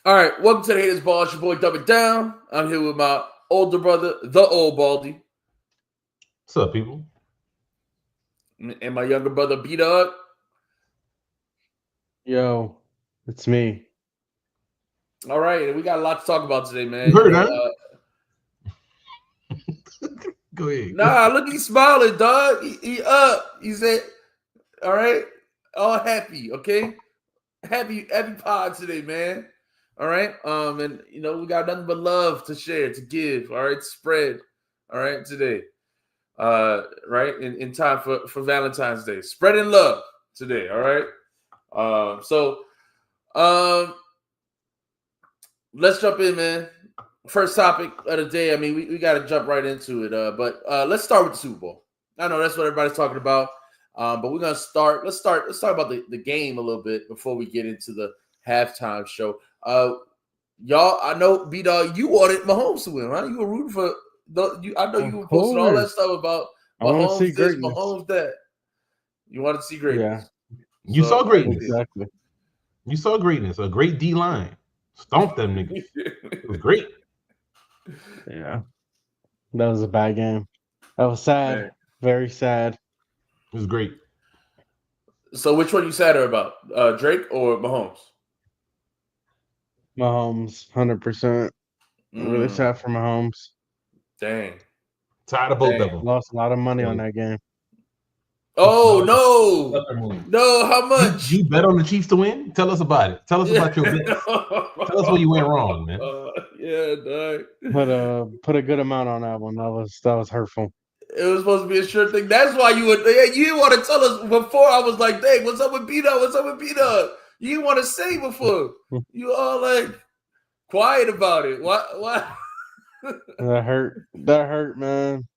All right, welcome to the Haters Ball. It's your boy Dumb It Down. I'm here with my older brother, the old Baldy, What's up, people? and my younger brother, B Dog. Yo, it's me. All right, and we got a lot to talk about today, You man. heard, huh? Go ahead. Nah, look, he's smiling, dog. He up. He said, "All right, all happy, okay, happy pod today, man. All right, and we got nothing but love to share, to give. All right, spread. All right, today, right in time for Valentine's Day, spreading love today. All right, um, let's jump in, man. First topic of the day. I mean, we got to jump right into it. But let's start with the Super Bowl. I know that's what everybody's talking about. But we're gonna start. Let's talk about the game a little bit before we get into the halftime show. Y'all, I know B Dog, you wanted Mahomes to win, right? You were rooting for I know you were posting all that stuff about Mahomes this, Mahomes that. You wanted to see greatness. Yeah. You saw greatness. Exactly. You saw greatness. A great D line. Stomped them niggas. It was great. Yeah. That was a bad game. That was sad. Man. Very sad. It was great. So which one you sadder about? Drake or Mahomes? Mahomes, 100%. Really sad for Mahomes. Dang. Tired of both of them. Lost a lot of money on that game. Oh no! How much? You bet on the Chiefs to win? Tell us about it. Tell us about your bets. Tell us where you went wrong, man. Yeah, dog. Put a good amount on that one. That was hurtful. It was supposed to be a sure thing. That's why you didn't want to tell us before. I was like, "Dang, what's up with B-Dog? What's up with B-Dog?" You didn't want to say before. You all like quiet about it. Why? That hurt, man.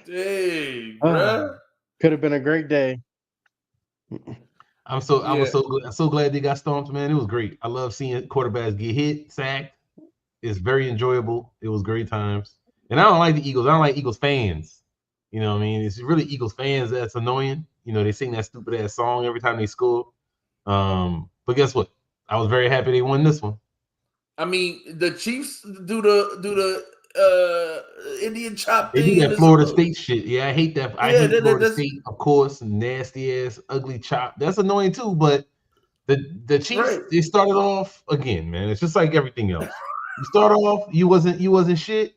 Dang, bruh. Could have been a great day. I was so glad they got stomped, man. It was great. I love seeing quarterbacks get hit, sacked. It's very enjoyable. It was great times. And I don't like the Eagles. I don't like Eagles fans. You know what I mean? It's really Eagles fans that's annoying. You know, they sing that stupid ass song every time they score. But guess what? I was very happy they won this one. I mean, the Chiefs do the Indian chop thing. They do that Florida State shit. Yeah, I hate that. I hate Florida State, of course, nasty ass, ugly chop. That's annoying too, but the Chiefs, they started off again, man. It's just like everything else. You start off, you wasn't shit.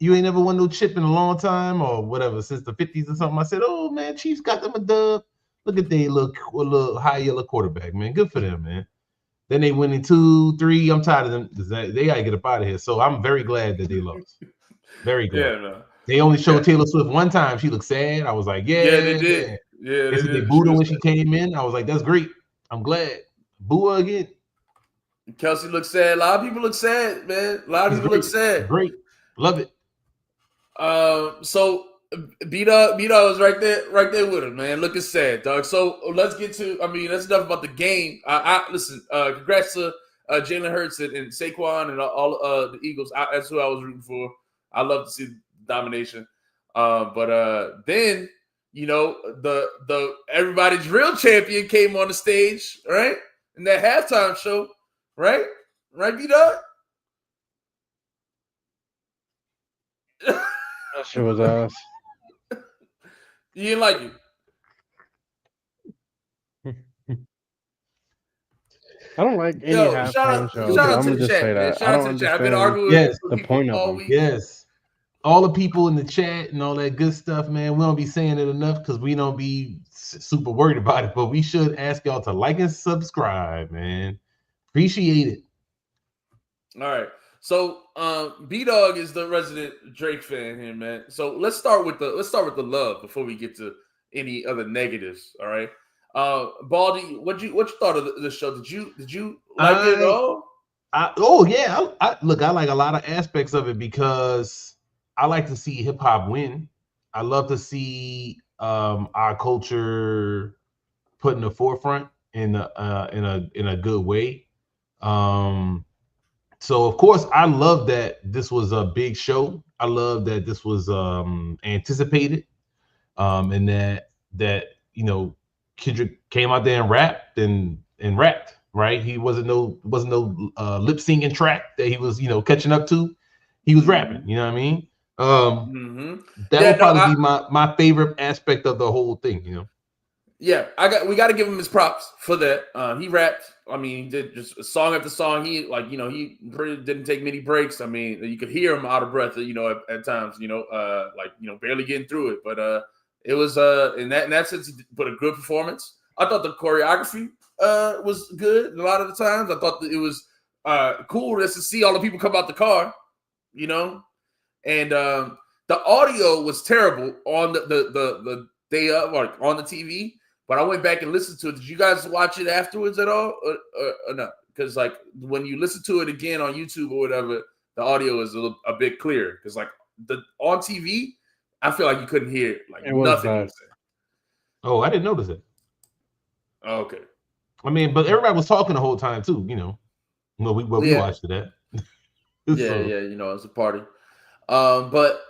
You ain't never won no chip in a long time or whatever, since the 50s or something. I said, oh man, Chiefs got them a dub. Look at they little high yellow quarterback, man. Good for them, man. Then they win in 2, 3. I'm tired of them. They gotta get up out of here. So I'm very glad that they lost. Very glad. Yeah, no. They only showed Taylor Swift one time. She looked sad. I was like, yeah, they did. Yeah, they booed her when she came in. I was like, that's great. I'm glad. Boo her again. Kelsey looks sad. A lot of people look sad, man. A lot of people look sad. Great. Love it. So B-Dog was right there with him, man. Looking sad, dog. So let's get to. I mean, that's enough about the game. Listen. Congrats to Jalen Hurts and Saquon and all the Eagles. That's who I was rooting for. I love to see the domination. But then the everybody's real champion came on the stage, right? In that halftime show, right? Right, B-Dog? That shit was ass. You didn't like it? I don't like any halftime shows. I'm gonna just say that. I don't understand. I've been arguing with the point of them. Yes. All the people in the chat and all that good stuff, man. We don't be saying it enough because we don't be super worried about it, but we should ask y'all to like and subscribe, man. Appreciate it. All right. So B-Dog is the resident Drake fan here, man. So let's start with the love before we get to any other negatives. All right. Baldy, what you thought of the show? Did you like it at all? I like a lot of aspects of it because I like to see hip hop win. I love to see our culture put in the forefront in a good way. So of course I love that this was a big show. I love that this was anticipated, and that Kendrick came out there and rapped. right? He wasn't no lip singing track that he was, catching up to. He was rapping. You know what I mean? That would probably be my favorite aspect of the whole thing. Yeah, we got to give him his props for that. He rapped. I mean, he did just song after song. He he really didn't take many breaks. I mean, you could hear him out of breath, at times, barely getting through it. But it was in that sense, he put a good performance. I thought the choreography was good a lot of the times. I thought that it was cool just to see all the people come out the car, and the audio was terrible on the day of, like on the TV. But I went back and listened to it. Did you guys watch it afterwards at all, or not? Because like when you listen to it again on YouTube or whatever, the audio is a bit clearer. Because like on TV, I feel like you couldn't hear like nothing he was saying. Oh, I didn't notice it. Oh, okay. I mean, but everybody was talking the whole time too. We watched it at. Yeah, it's a party. But.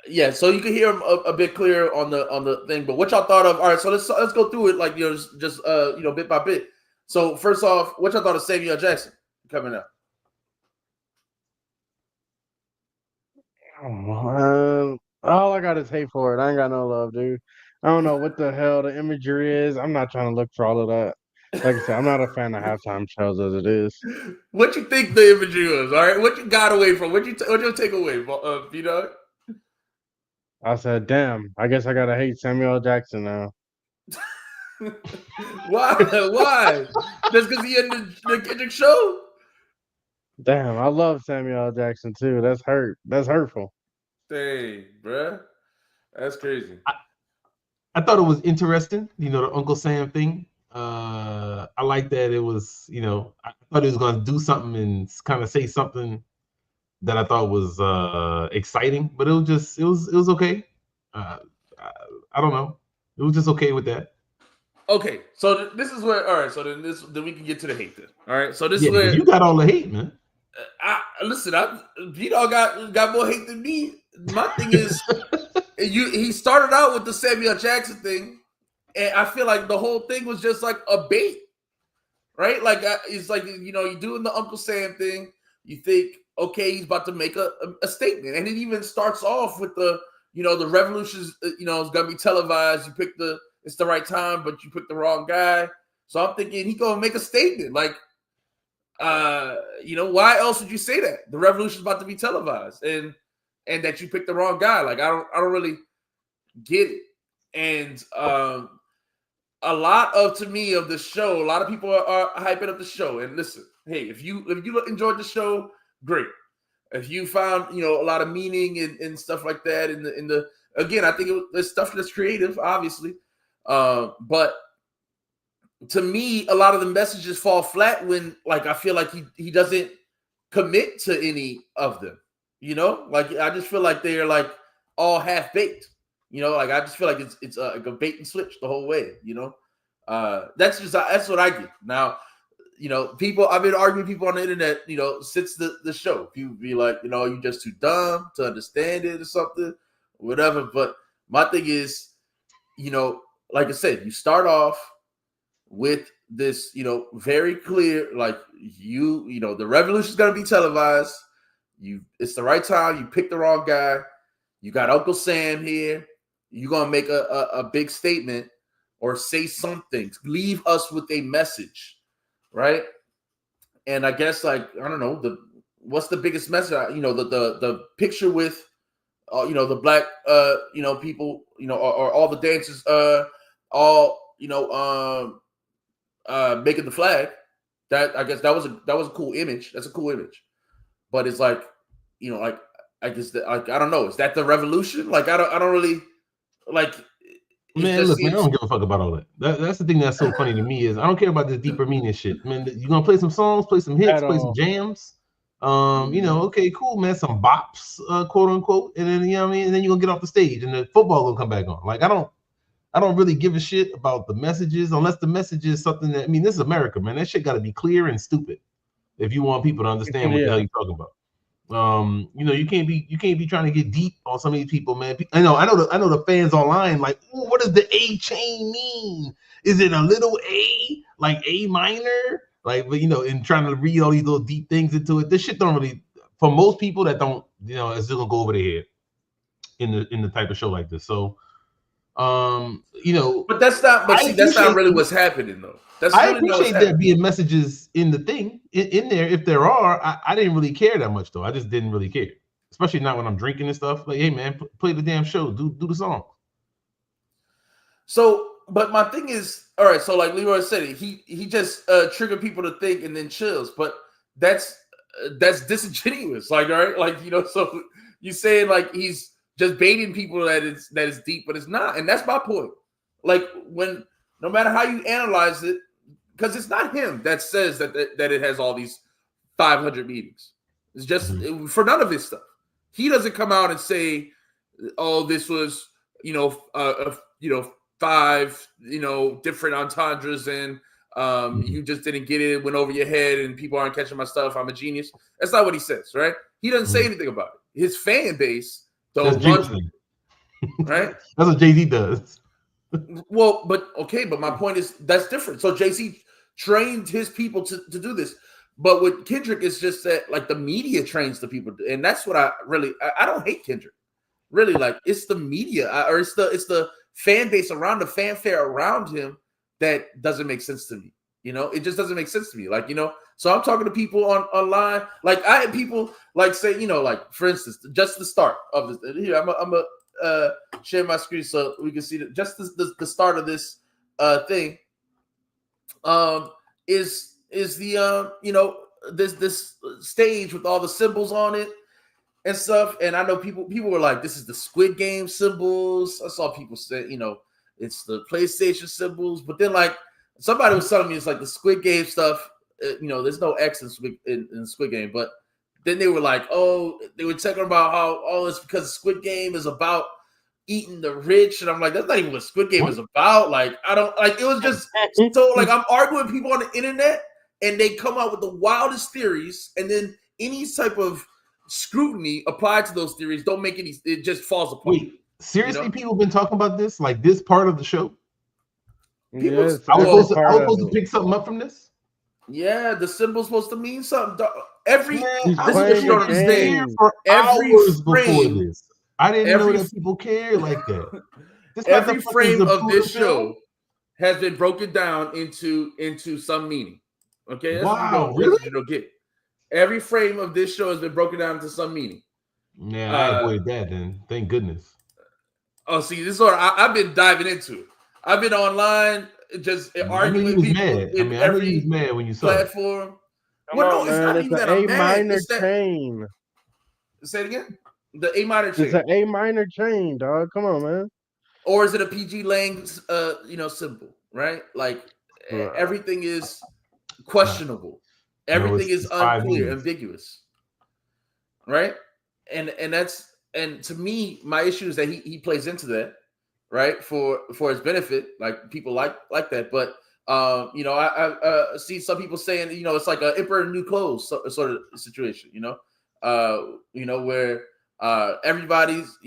Yeah, so you can hear him a bit clearer on the thing. But what y'all thought of? All right, so let's go through it like just bit by bit. So first off, what y'all thought of Samuel Jackson coming out? All I got is hate for it. I ain't got no love, dude. I don't know what the hell the imagery is. I'm not trying to look for all of that. Like I said, I'm not a fan of halftime shows as it is. What you think the imagery was? All right, what you got away from? What your take away, Dog? I said, damn, I guess I gotta hate Samuel Jackson now. Why? Just because he in the Kendrick show? Damn, I love Samuel Jackson too. That's hurtful. Dang, bruh. That's crazy. I thought it was interesting, the Uncle Sam thing. I like that it was, I thought he was going to do something and kind of say something that I thought was exciting, but it was okay. I don't know. It was just okay with that. Okay, so this is where. All right, so then we can get to the hate. Then, all right, so this is where you got all the hate, man. Listen, got more hate than me. My thing is, he started out with the Samuel Jackson thing, and I feel like the whole thing was just like a bait, right? Like it's like you're doing the Uncle Sam thing. You think, okay, he's about to make a statement, and it even starts off with the revolution's is gonna be televised. It's the right time, but you picked the wrong guy. So I'm thinking he gonna make a statement, like, why else would you say that? The revolution's about to be televised, and that you picked the wrong guy. Like I don't really get it. And a lot of the show, a lot of people are hyping up the show. And listen, hey, if you enjoyed the show, great. If you found a lot of meaning and stuff like that in the again, I think there's stuff that's creative, obviously, but to me, a lot of the messages fall flat when I feel like he doesn't commit to any of them. Like I just feel like they're like all half baked. Like I just feel like it's like a bait and switch the whole way. That's what I get now. People, I've been arguing with people on the internet, since the show. People be like, you're just too dumb to understand it or something, whatever. But my thing is, like I said, you start off with this, very clear, like the revolution is going to be televised. It's the right time. You picked the wrong guy. You got Uncle Sam here. You're going to make a big statement or say something. Leave us with a message. Right. And I guess I don't know, what's the biggest message? The picture with, the black, people, or all the dancers, making the flag. That I guess that was a cool image. That's a cool image. But it's like, I guess that, I don't know. Is that the revolution? Like, I don't really like. Man, look, man, I don't give a fuck about all that. That's the thing that's so funny to me is I don't care about this deeper meaning shit. Man, you're gonna play some songs, play some hits, play some jams. Okay, cool, man. Some bops, quote unquote, and then what I mean, and then you're gonna get off the stage and the football gonna come back on. Like I don't really give a shit about the messages unless the message is something that this is America, man. That shit gotta be clear and stupid if you want people to understand what the hell you're talking about. You can't be trying to get deep on some of these people, man. I know the fans online like, what does the A chain mean? Is it a little A, like A minor? Like, but in trying to read all these little deep things into it, this shit don't really, for most people that don't, it's still gonna go over their head in the type of show like this. So, but that's not. But see, that's not really what's happening though. I appreciate there being messages in the thing in there. If there are, I didn't really care that much though. I just didn't really care, especially not when I'm drinking and stuff. Like, hey man, play the damn show, do the song. So, but my thing is, all right. So, like Leroy said, he just triggered people to think and then chills. But that's disingenuous. Like, all right, like so you saying like he's just baiting people that is deep, but it's not. And that's my point. Like when no matter how you analyze it, because it's not him that says that it has all these 500 meetings. It's just for none of his stuff. He doesn't come out and say, "Oh, this was 5 different entendres and you just didn't get it, went over your head, and people aren't catching my stuff. I'm a genius." That's not what he says, right? He doesn't say anything about it. His fan base, though, right? That's what Jay-Z does. Well, but my point is that's different. So Jay-Z trained his people to do this. But with Kendrick, it's just that like the media trains the people, and that's what I don't hate Kendrick. Really, like it's the media or it's the fan base around the fanfare around him that doesn't make sense to me. It just doesn't make sense to me. Like, so I'm talking to people online. Like I had people like say, like for instance, just the start of this. Here, I'm a share my screen so we can see just the start of this thing. Is the this stage with all the symbols on it and stuff. And I know people were like, this is the Squid Game symbols. I saw people say, it's the PlayStation symbols. But then like somebody was telling me it's like the Squid Game stuff. There's no X in Squid Game. But then they were like, oh, they were talking about how it's because Squid Game is about eating the rich. And I'm like, that's not even what Squid Game is about. Like, I don't like it was just so like I'm arguing with people on the internet and they come out with the wildest theories, and then any type of scrutiny applied to those theories don't make any, it just falls apart. Wait, seriously, people have been talking about this, like this part of the show? Yes, I was supposed to pick something up from this? Yeah, the symbol's supposed to mean something. Every this is what you understand for every hours frame, before this. I didn't know that people care like that. Every frame of this show has been broken down into some meaning. Okay, that's wow, really? You don't get. Every frame of this show has been broken down into some meaning. Yeah, I avoided that then. Thank goodness. Oh, see, this is what I've been diving into it. I've been online just arguing with people. I knew he was mad when you saw platform. It. Well, no, it's not even that I'm mad. It's that chain. Say it again. The A minor chain. It's an A minor chain, dog. Come on, man. Or is it a PG Lang, symbol? Right? Like everything is questionable. Everything is unclear, ambiguous. Right? And to me, my issue is that he plays into that, right? For his benefit, like people like that. But I see some people saying, it's like an emperor in new clothes sort of situation, where everybody's,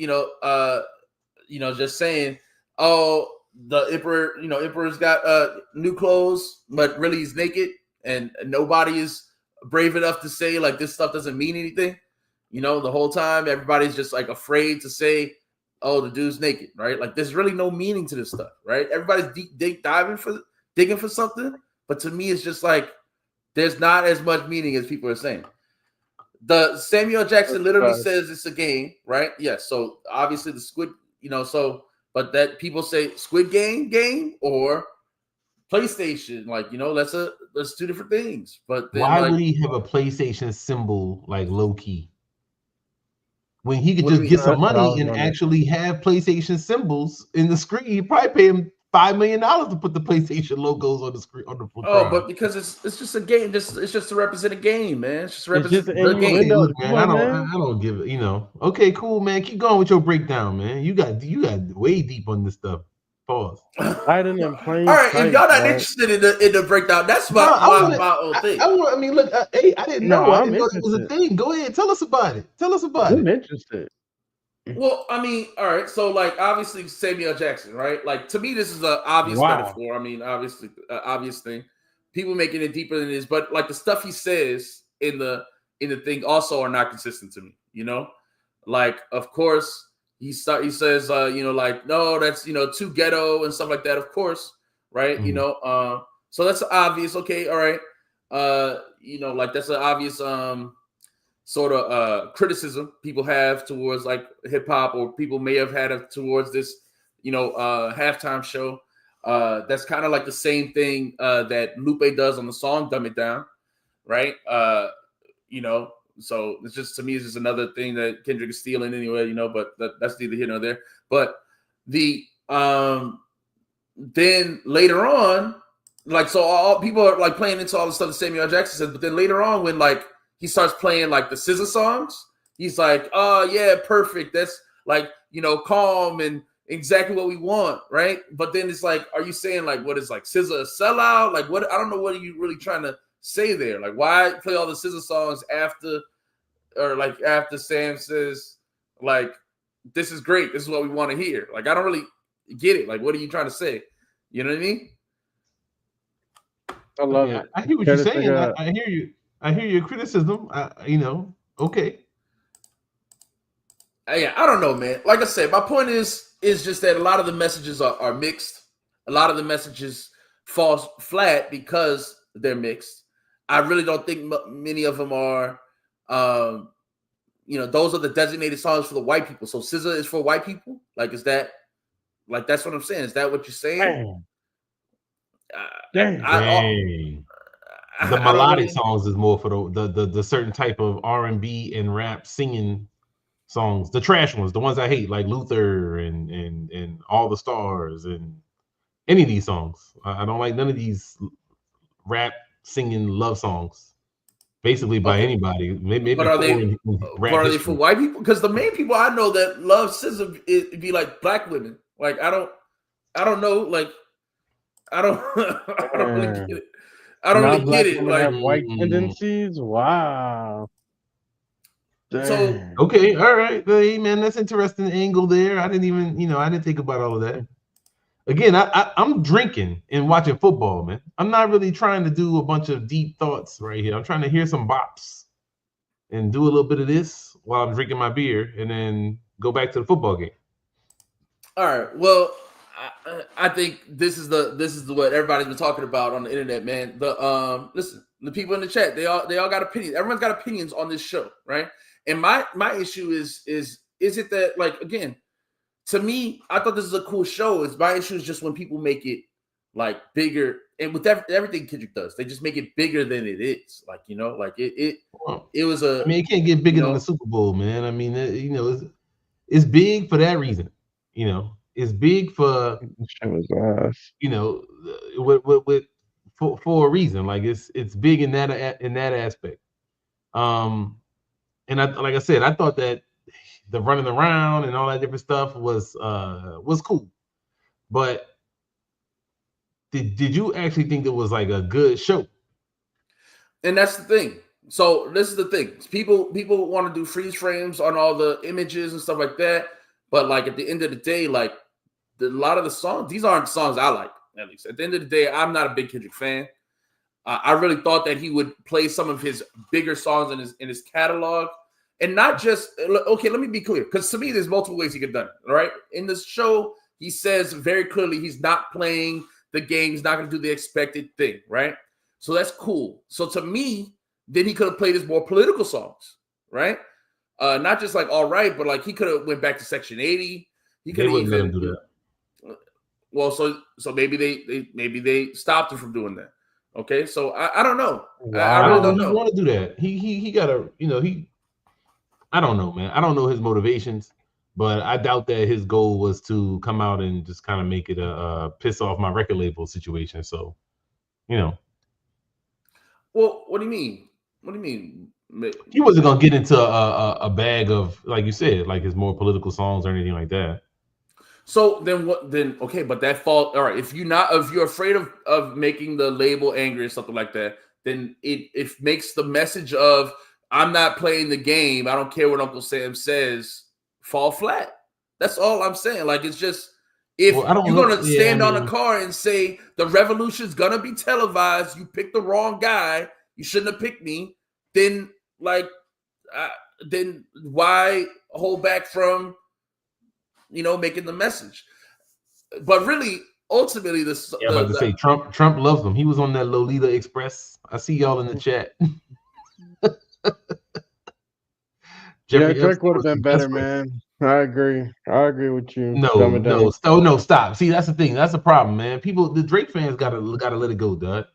just saying, oh, the emperor's got new clothes, but really he's naked, and nobody is brave enough to say like this stuff doesn't mean anything. The whole time everybody's just like afraid to say, oh, the dude's naked, right? Like there's really no meaning to this stuff, right? Everybody's digging for something, but to me it's just like there's not as much meaning as people are saying. The Samuel Jackson literally says it's a game, right? Yes. So obviously the Squid, but that people say Squid game or PlayStation, like that's two different things. But then, why would he have a PlayStation symbol like low key when he could just get some money and actually have PlayStation symbols in the screen? He'd probably pay him $5 million to put the PlayStation logos on the screen on the. Oh, but because it's just a game, it's just to represent a game, man. It's just to represent a game. Look, man, I don't give it. Okay, cool, man. Keep going with your breakdown, man. You got way deep on this stuff. Pause. I didn't play. All right, if y'all not interested in the breakdown, that's my own thing. Look, hey, I didn't know. I didn't know it was a thing. Go ahead, tell us about it. I'm interested. Well, all right. So, like, obviously Samuel Jackson, right? Like, to me, this is an obvious metaphor. I mean, obviously, obvious thing. people making it deeper than it is, but like the stuff he says in the thing also are not consistent to me. You know, like of course he says you know, like no, that's, you know, too ghetto and stuff like that. Of course, right? You know, so that's obvious. Okay, all right. You know, like that's an obvious sort of criticism people have towards like hip hop, or people may have had towards this, you know, halftime show. That's kind of like the same thing that Lupe does on the song "Dumb It Down," right? You know, so it's just, to me, it's just another thing that Kendrick is stealing anyway, you know. But that's neither here nor there. But the then later on, like, so all people are like playing into all the stuff that Samuel L. Jackson says, but then later on, when like he starts playing like the SZA songs, he's like, oh yeah, perfect. That's like, you know, calm and exactly what we want, right? But then it's like, are you saying like, what is like SZA a sellout? Like, what? I don't know, what are you really trying to say there? Like, why play all the SZA songs after, or like after Sam says like, this is great, this is what we want to hear? Like, I don't really get it. Like, what are you trying to say? You know what I mean? I love it. I hear what you're saying. I hear you. I hear your criticism. You know, okay. Yeah, I don't know, man. Like I said, my point is just that a lot of the messages are mixed. A lot of the messages fall flat because they're mixed. I really don't think many of them are, you know, those are the designated songs for the white people. So SZA is for white people? Like, is that, like, that's what I'm saying? Is that what you're saying? Dang. The melodic songs is more for the certain type of R&B and rap singing songs, the trash ones, the ones I hate, like Luther and All the Stars and any of these songs. I don't like none of these rap singing love songs, basically by anybody. Maybe but are they for white people? Because the main people I know that love SZA it'd be like black women. Like I don't know. Like I don't really get it. I don't really get it. Like, have white tendencies. Wow. So okay, all right, hey man, that's interesting angle there. I didn't even, you know, I didn't think about all of that. Again, I'm drinking and watching football, man. I'm not really trying to do a bunch of deep thoughts right here. I'm trying to hear some bops and do a little bit of this while I'm drinking my beer, and then go back to the football game. All right. Well, I think this is what everybody's been talking about on the internet, man. Listen, the people in the chat, they all got opinions. Everyone's got opinions on this show, right? And my issue is it that, like, again, to me, I thought this is a cool show. My issue is just when people make it like bigger, and with everything Kendrick does, they just make it bigger than it is. Like, you know, like it was a. I mean, it can't get bigger than the Super Bowl, man. I mean, you know, it's big for that reason. You know, it's big for, you know, for a reason. Like it's big in that aspect. And like I said, I thought that the running around and all that different stuff was cool. But did you actually think it was like a good show? And that's the thing. So this is the thing. People want to do freeze frames on all the images and stuff like that. But like at the end of the day, like a lot of the songs, these aren't songs I like. At least at the end of the day, I'm not a big Kendrick fan. I really thought that he would play some of his bigger songs in his catalog, and not just, okay, let me be clear, because to me, there's multiple ways he could have done it. All right, in this show, he says very clearly he's not playing the game. He's not going to do the expected thing, right? So that's cool. So to me, then he could have played his more political songs, right? Not just like all right, but like he could have went back to Section 80. He could have even do that. Well, so maybe they stopped him from doing that. Okay, so I don't know. Wow. I really don't know. He want to do that. He got to, you know, I don't know, man. I don't know his motivations, but I doubt that his goal was to come out and just kind of make it a piss off my record label situation. So, you know. Well, what do you mean? What do you mean? He wasn't gonna get into a bag of, like you said, like his more political songs or anything like that. So then what? Then okay, but that fault. All right, if you're afraid of making the label angry or something like that, then it makes the message of I'm not playing the game, I don't care what Uncle Sam says, fall flat. That's all I'm saying. Like it's just, If you're gonna stand on a car and say the revolution's gonna be televised, you picked the wrong guy, you shouldn't have picked me, then then why hold back from making the message? But really, ultimately, I'm about to say Trump loves him. He was on that Lolita Express. I see y'all in the chat. Drake would have been better, man. I agree with you. No, stop. See, that's the thing. That's the problem, man. The Drake fans gotta let it go, Dud.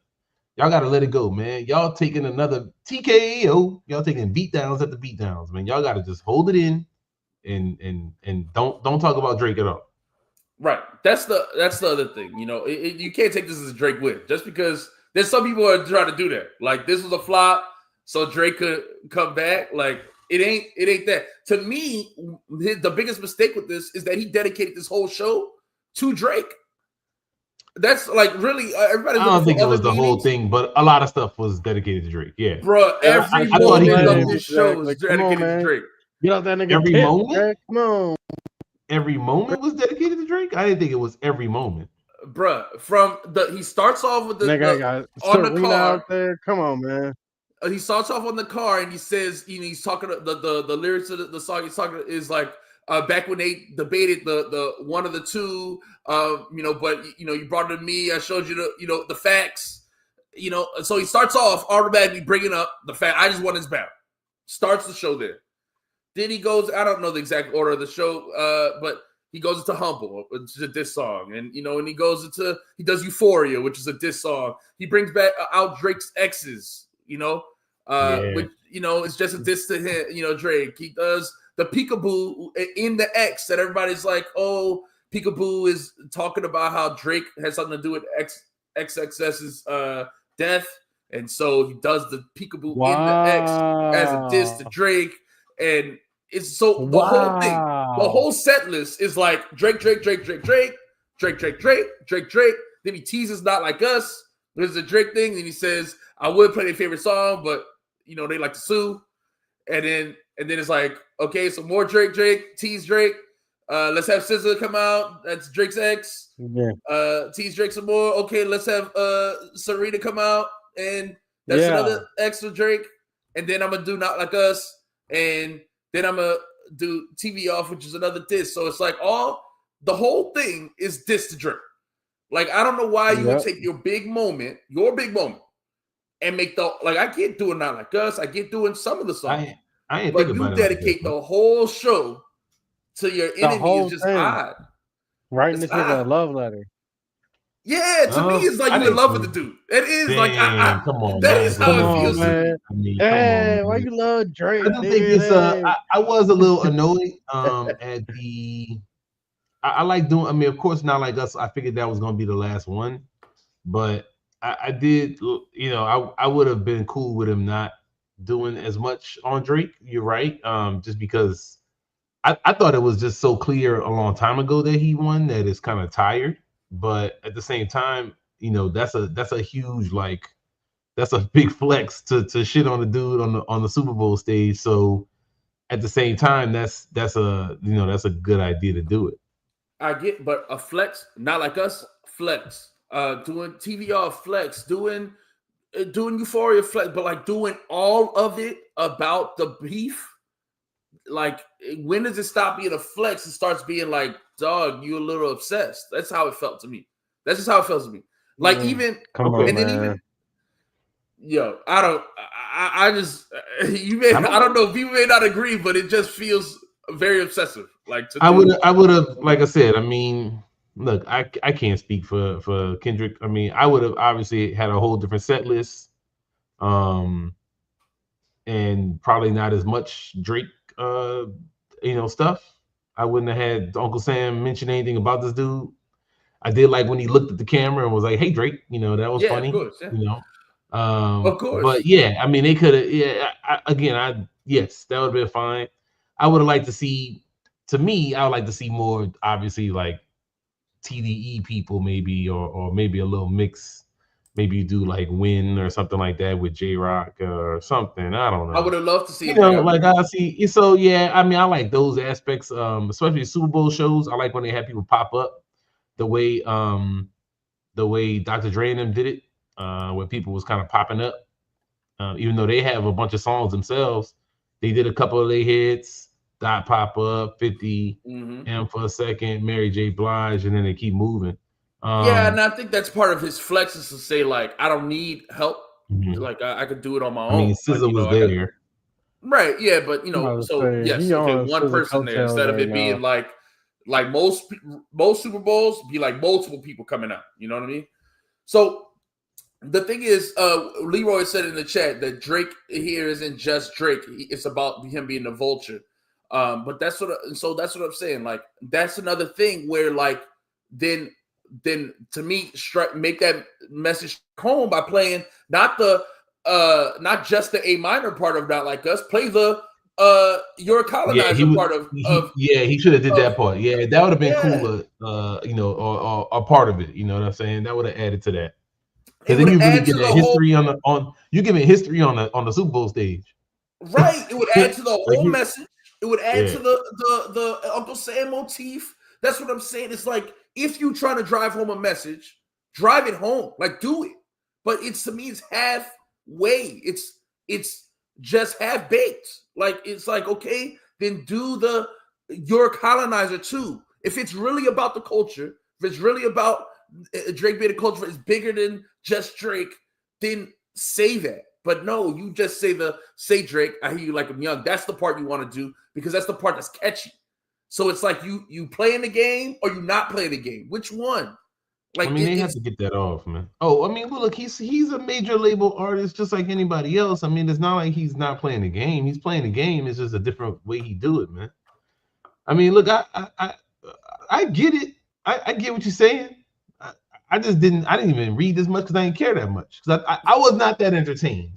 Y'all gotta let it go, man. Y'all taking another TKO. Y'all taking beatdowns at the beatdowns, man. Y'all gotta just hold it in and don't talk about Drake at all. Right. That's the other thing. You can't take this as a Drake win just because there's some people who are trying to do that. Like this was a flop, so Drake could come back. Like it ain't that. To me, the biggest mistake with this is that he dedicated this whole show to Drake. That's like really everybody. I don't think it was the whole thing, but a lot of stuff was dedicated to Drake. Yeah, bro. Every moment of this show was dedicated to Drake. Get out that nigga. Every moment. Drake, come on. Every moment was dedicated to Drake. I didn't think it was every moment, bruh. He starts off with the nigga on the car out there. Come on, man. He starts off on the car and he says, he's talking the lyrics of the song. He's talking is like back when they debated the one of the two, but you brought it to me. I showed you the facts, So he starts off automatically bringing up the fact I just won his battle. Starts the show there. Then he goes, I don't know the exact order of the show, but he goes into Humble, which is a diss song. And, and he does Euphoria, which is a diss song. He brings back out Drake's exes, which, it's just a diss to him, Drake. He does the Peekaboo in the X that everybody's like, oh, Peekaboo is talking about how Drake has something to do with XXS's death. And so he does the Peekaboo in the X as a diss to Drake. And it's so the whole thing, the whole set list is like Drake. Then he teases Not Like Us. There's a Drake thing. Then he says, I would play their favorite song, but they like to sue. And then it's like, okay, so more Drake, tease Drake. Let's have SZA come out. That's Drake's ex. Yeah. Tease Drake some more. Okay, let's have Serena come out. And that's another ex of Drake. And then I'm gonna do Not Like Us. And then I'm going to do TV Off, which is another diss. So it's like the whole thing is diss to Drake. Like, I don't know why you would take your big moment, and make I get doing Not Like Us. I get doing some of the songs. I ain't but you dedicate the whole show to your enemy is just odd. Writing this nigga a love letter. Yeah, to me, it's like you in love with the dude. It is like come on. That is how it feels. Man. Hey, why you love Drake? I don't think it's I was a little annoyed at the. I like doing. I mean, of course, Not Like Us. I figured that was going to be the last one, but I did. I would have been cool with him not doing as much on Drake. You're right. Just because I thought it was just so clear a long time ago that he won that it's kind of tired. But at the same time, that's a huge that's a big flex to shit on the dude on the Super Bowl stage. So at the same time, that's a good idea to do it. I get, but a flex, Not Like Us, flex. Doing TV Off, flex. Doing Euphoria, flex. But like doing all of it about the beef. Like, when does it stop being a flex and starts being like, dog, you a little obsessed? That's how it felt to me. That's just how it felt to me. Like, even I don't know, people may not agree, but it just feels very obsessive. Like, I would have, like I said, I mean, look, I can't speak for Kendrick. I mean, I would have obviously had a whole different set list, and probably not as much Drake stuff. I wouldn't have had Uncle Sam mention anything about this dude. I did like when he looked at the camera and was like, "Hey, Drake," that was funny. Of course, of course. But yeah, I mean, they could have. Yeah, yes, that would have been fine. I would have liked to see. To me, I would like to see more. Obviously, like TDE people, maybe, or maybe a little mix. Maybe you do like Win or something like that with J-Rock or something. I don't know. I would have loved to see I see. So yeah, I mean, I like those aspects, especially Super Bowl shows. I like when they have people pop up. the way Dr. Dre and them did it, when people was kind of popping up. Even though they have a bunch of songs themselves, they did a couple of their hits. Dot Pop Up, 50, M for a Second, Mary J. Blige, and then they keep moving. Yeah, and I think that's part of his flex is to say, like, I don't need help. Like, I could do it on my own. I mean, SZA like, was there. Right, yeah, but, so, yes, okay, one person there instead of it being like most Super Bowls, be like multiple people coming out. You know what I mean? So the thing is, Leroy said in the chat that Drake here isn't just Drake. It's about him being the vulture. But that's what I'm saying. Like, that's another thing where, like, then to me, make that message home by playing not just the A minor part of Not Like Us, play the You're a Colonizer part of he should have did that part. Yeah, that would have been cooler, or a part of it. You know what I'm saying? That would have added to that. Because then you really get that history you giving history on the Super Bowl stage. Right. It would add to the whole message. It would add to the Uncle Sam motif. That's what I'm saying. It's like, if you trying to drive home a message, drive it home. Like, do it. But to me, it's halfway. It's just half baked. Like, it's like, okay, then do You're a Colonizer too. If it's really about the culture, if it's really about Drake being a culture is bigger than just Drake, then say that. But no, you just say Drake, I hear you like I'm young. That's the part you want to do because that's the part that's catchy. So it's like you playing the game or you not playing the game. Which one? Like, I mean, they have to get that off, man. Oh, I mean, well, look, he's a major label artist just like anybody else. I mean, it's not like he's not playing the game. He's playing the game. It's just a different way he do it, man. I mean, look, I get it. I get what you're saying. I didn't even read this much because I didn't care that much. Because I was not that entertained.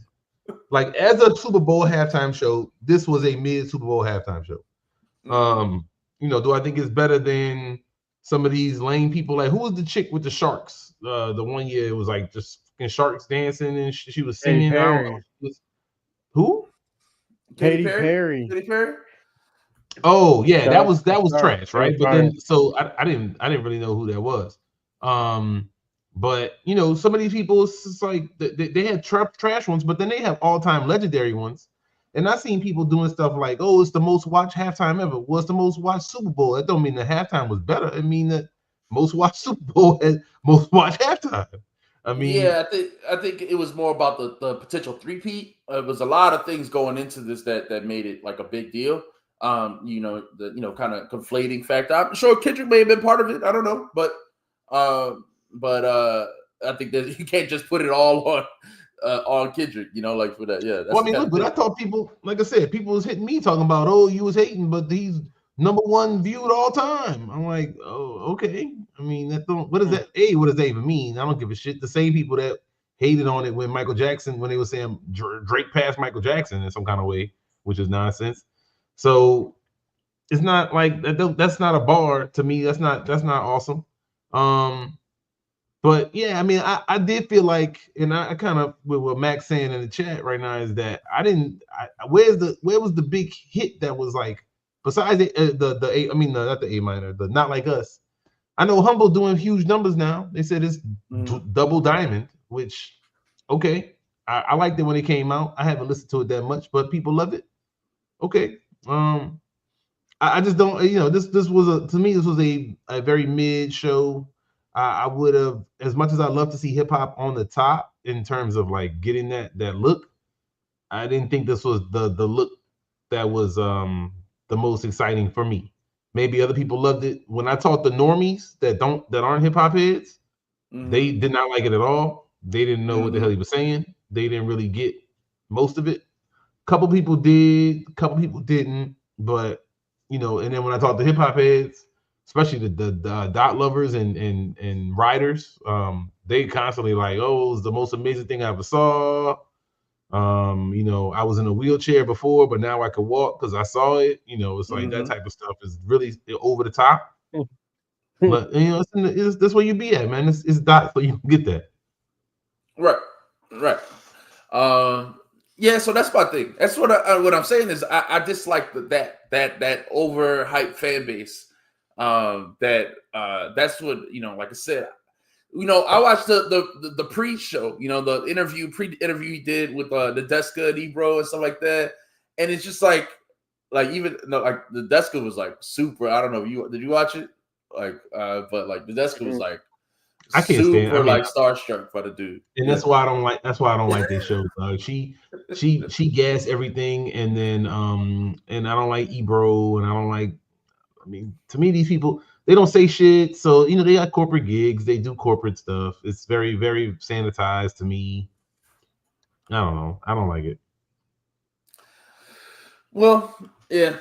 Like, as a Super Bowl halftime show, this was a mid Super Bowl halftime show. Do I think it's better than some of these lame people? Like, who was the chick with the sharks? The one year it was like just sharks dancing and she was singing. I don't know. Who? Katy Perry. Katy Perry. Oh yeah, that was trash, right? But then so I didn't really know who that was. But some of these people, it's like they had trash ones, but then they have all-time legendary ones. And I've seen people doing stuff like, oh, it's the most watched halftime ever. Well, it's the most watched Super Bowl. That don't mean the halftime was better. It mean that most watched Super Bowl had most watched halftime. I mean, yeah, I think it was more about the potential three-peat. It was a lot of things going into this that made it like a big deal. Kind of conflating factor. I'm sure Kendrick may have been part of it. I don't know, but I think that you can't just put it all on Kendrick, like for that. Yeah. Well, I mean, look, but I thought people, like I said, people was hitting me talking about, oh, you was hating, but he's number one viewed all time. I'm like, oh, okay. I mean, what does that even mean? I don't give a shit. The same people that hated on it when they were saying Drake passed Michael Jackson in some kind of way, which is nonsense. So it's not like that's not a bar to me. That's not awesome. But yeah, I mean, I did feel like, and I kind of with what Max saying in the chat right now is that where was the big hit that was like besides not the A minor, the Not Like Us. I know Humble doing huge numbers now. They said it's double diamond, which okay, I liked it when it came out. I haven't listened to it that much, but people love it. Okay, I just don't, this was to me this was a very mid show. I would have, as much as I love to see hip hop on the top in terms of like getting that look, I didn't think this was the look that was the most exciting for me. Maybe other people loved it. When I taught the normies that aren't hip hop heads, they did not like it at all. They didn't know what the hell he was saying. They didn't really get most of it. Couple people did, couple people didn't, but and then when I talked to hip hop heads, especially the dot lovers and riders, they constantly like, oh, it was the most amazing thing I ever saw. I was in a wheelchair before, but now I can walk because I saw it. It's like that type of stuff is really over the top. But that's where you be at, man. It's dot, so you can get that. Right. Yeah, so that's my thing. That's what I'm saying is I dislike that overhyped fan base. That's what like I said. I watched the pre-show, the pre-interview he did with the Deska and Ebro and stuff like that, and it's just like even like the Deska was like super. I don't know, did you watch it? But like the Deska was like I can't stand. I mean, like starstruck by the dude, and that's why I don't like. That's why I don't like these shows. She gassed everything, and then and I don't like Ebro, and I don't like. I mean, to me, these people, they don't say shit. So, they got corporate gigs. They do corporate stuff. It's very, very sanitized to me. I don't know. I don't like it. Well, yeah.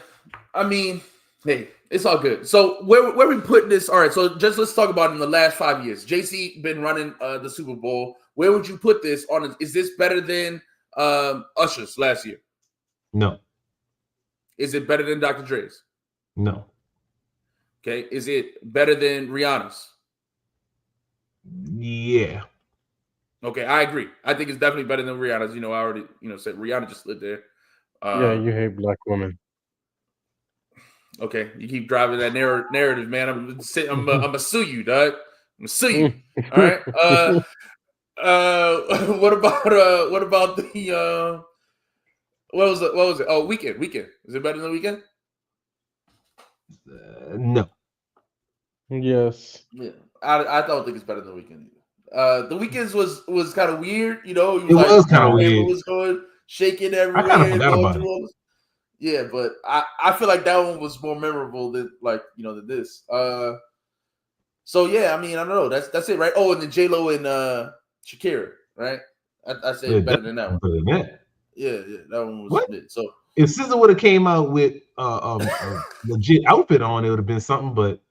I mean, hey, it's all good. So where we put this? All right. So just let's talk about in the last 5 years. JC been running the Super Bowl. Where would you put this on? Is this better than Usher's last year? No. Is it better than Dr. Dre's? No. Okay. Is it better than Rihanna's? Yeah. Okay, I agree. I think it's definitely better than Rihanna's. I already, said Rihanna just slid there. Yeah, you hate black women. Okay, you keep driving that narrative, man. I'm gonna sue you, dog. I'm gonna sue you. All right. What about the what was it? Oh, Weekend. Is it better than the Weekend? No. Yes. Yeah, I don't think it's better than the Weekend either. The Weekend's was kind of weird, It was kind of weird. Was going shaking everywhere. I kind of forgot about it. Yeah, but I feel like that one was more memorable than than this. So yeah, I mean, I don't know. That's it, right? Oh, and then J-Lo and Shakira, right? I say better than that one. Better than that. Yeah, that one was mid. So if SZA would have came out with a legit outfit on, it would have been something. But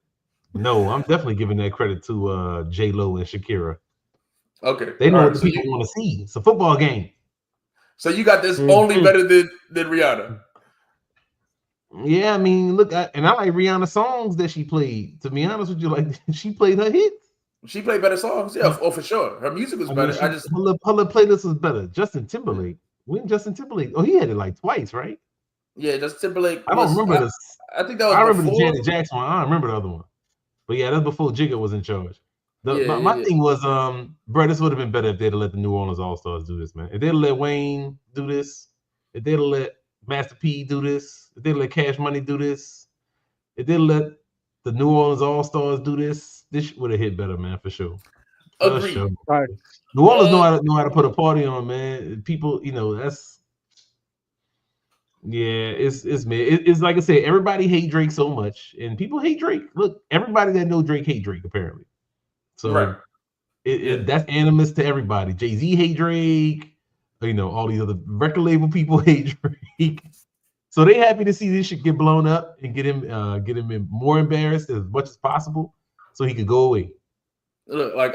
no, I'm definitely giving that credit to J-Lo and Shakira. Okay, they know what the people want to see. It's a football game. So you got this only better than Rihanna. Yeah, I mean, look, I like Rihanna's songs that she played. To be honest with you, like she played her hits. She played better songs, yeah. Oh, for sure. Her music was better. Her playlist was better. Justin Timberlake. When Justin Timberlake? Oh, he had it like twice, right? Yeah, Justin Timberlake. I don't remember this. I think that was. I remember the Janet Jackson one. I don't remember the other one. But yeah, that's before Jigga was in charge. My thing was, bro, this would have been better if they'd have let the New Orleans All Stars do this, man. If they'd have let Wayne do this, if they'd have let Master P do this, if they'd let Cash Money do this, if they'd let the New Orleans All Stars do this would have hit better, man, for sure. Agreed. Sure. Right. New Orleans know how to put a party on, man. People, that's it's man. It's like I said, everybody hate Drake so much, and people hate Drake. Look, everybody that know Drake hate Drake, apparently. So right. That's animus to everybody. Jay-Z hate Drake. All these other record label people hate Drake. So they happy to see this shit get blown up and get him more embarrassed as much as possible, so he could go away. Look, like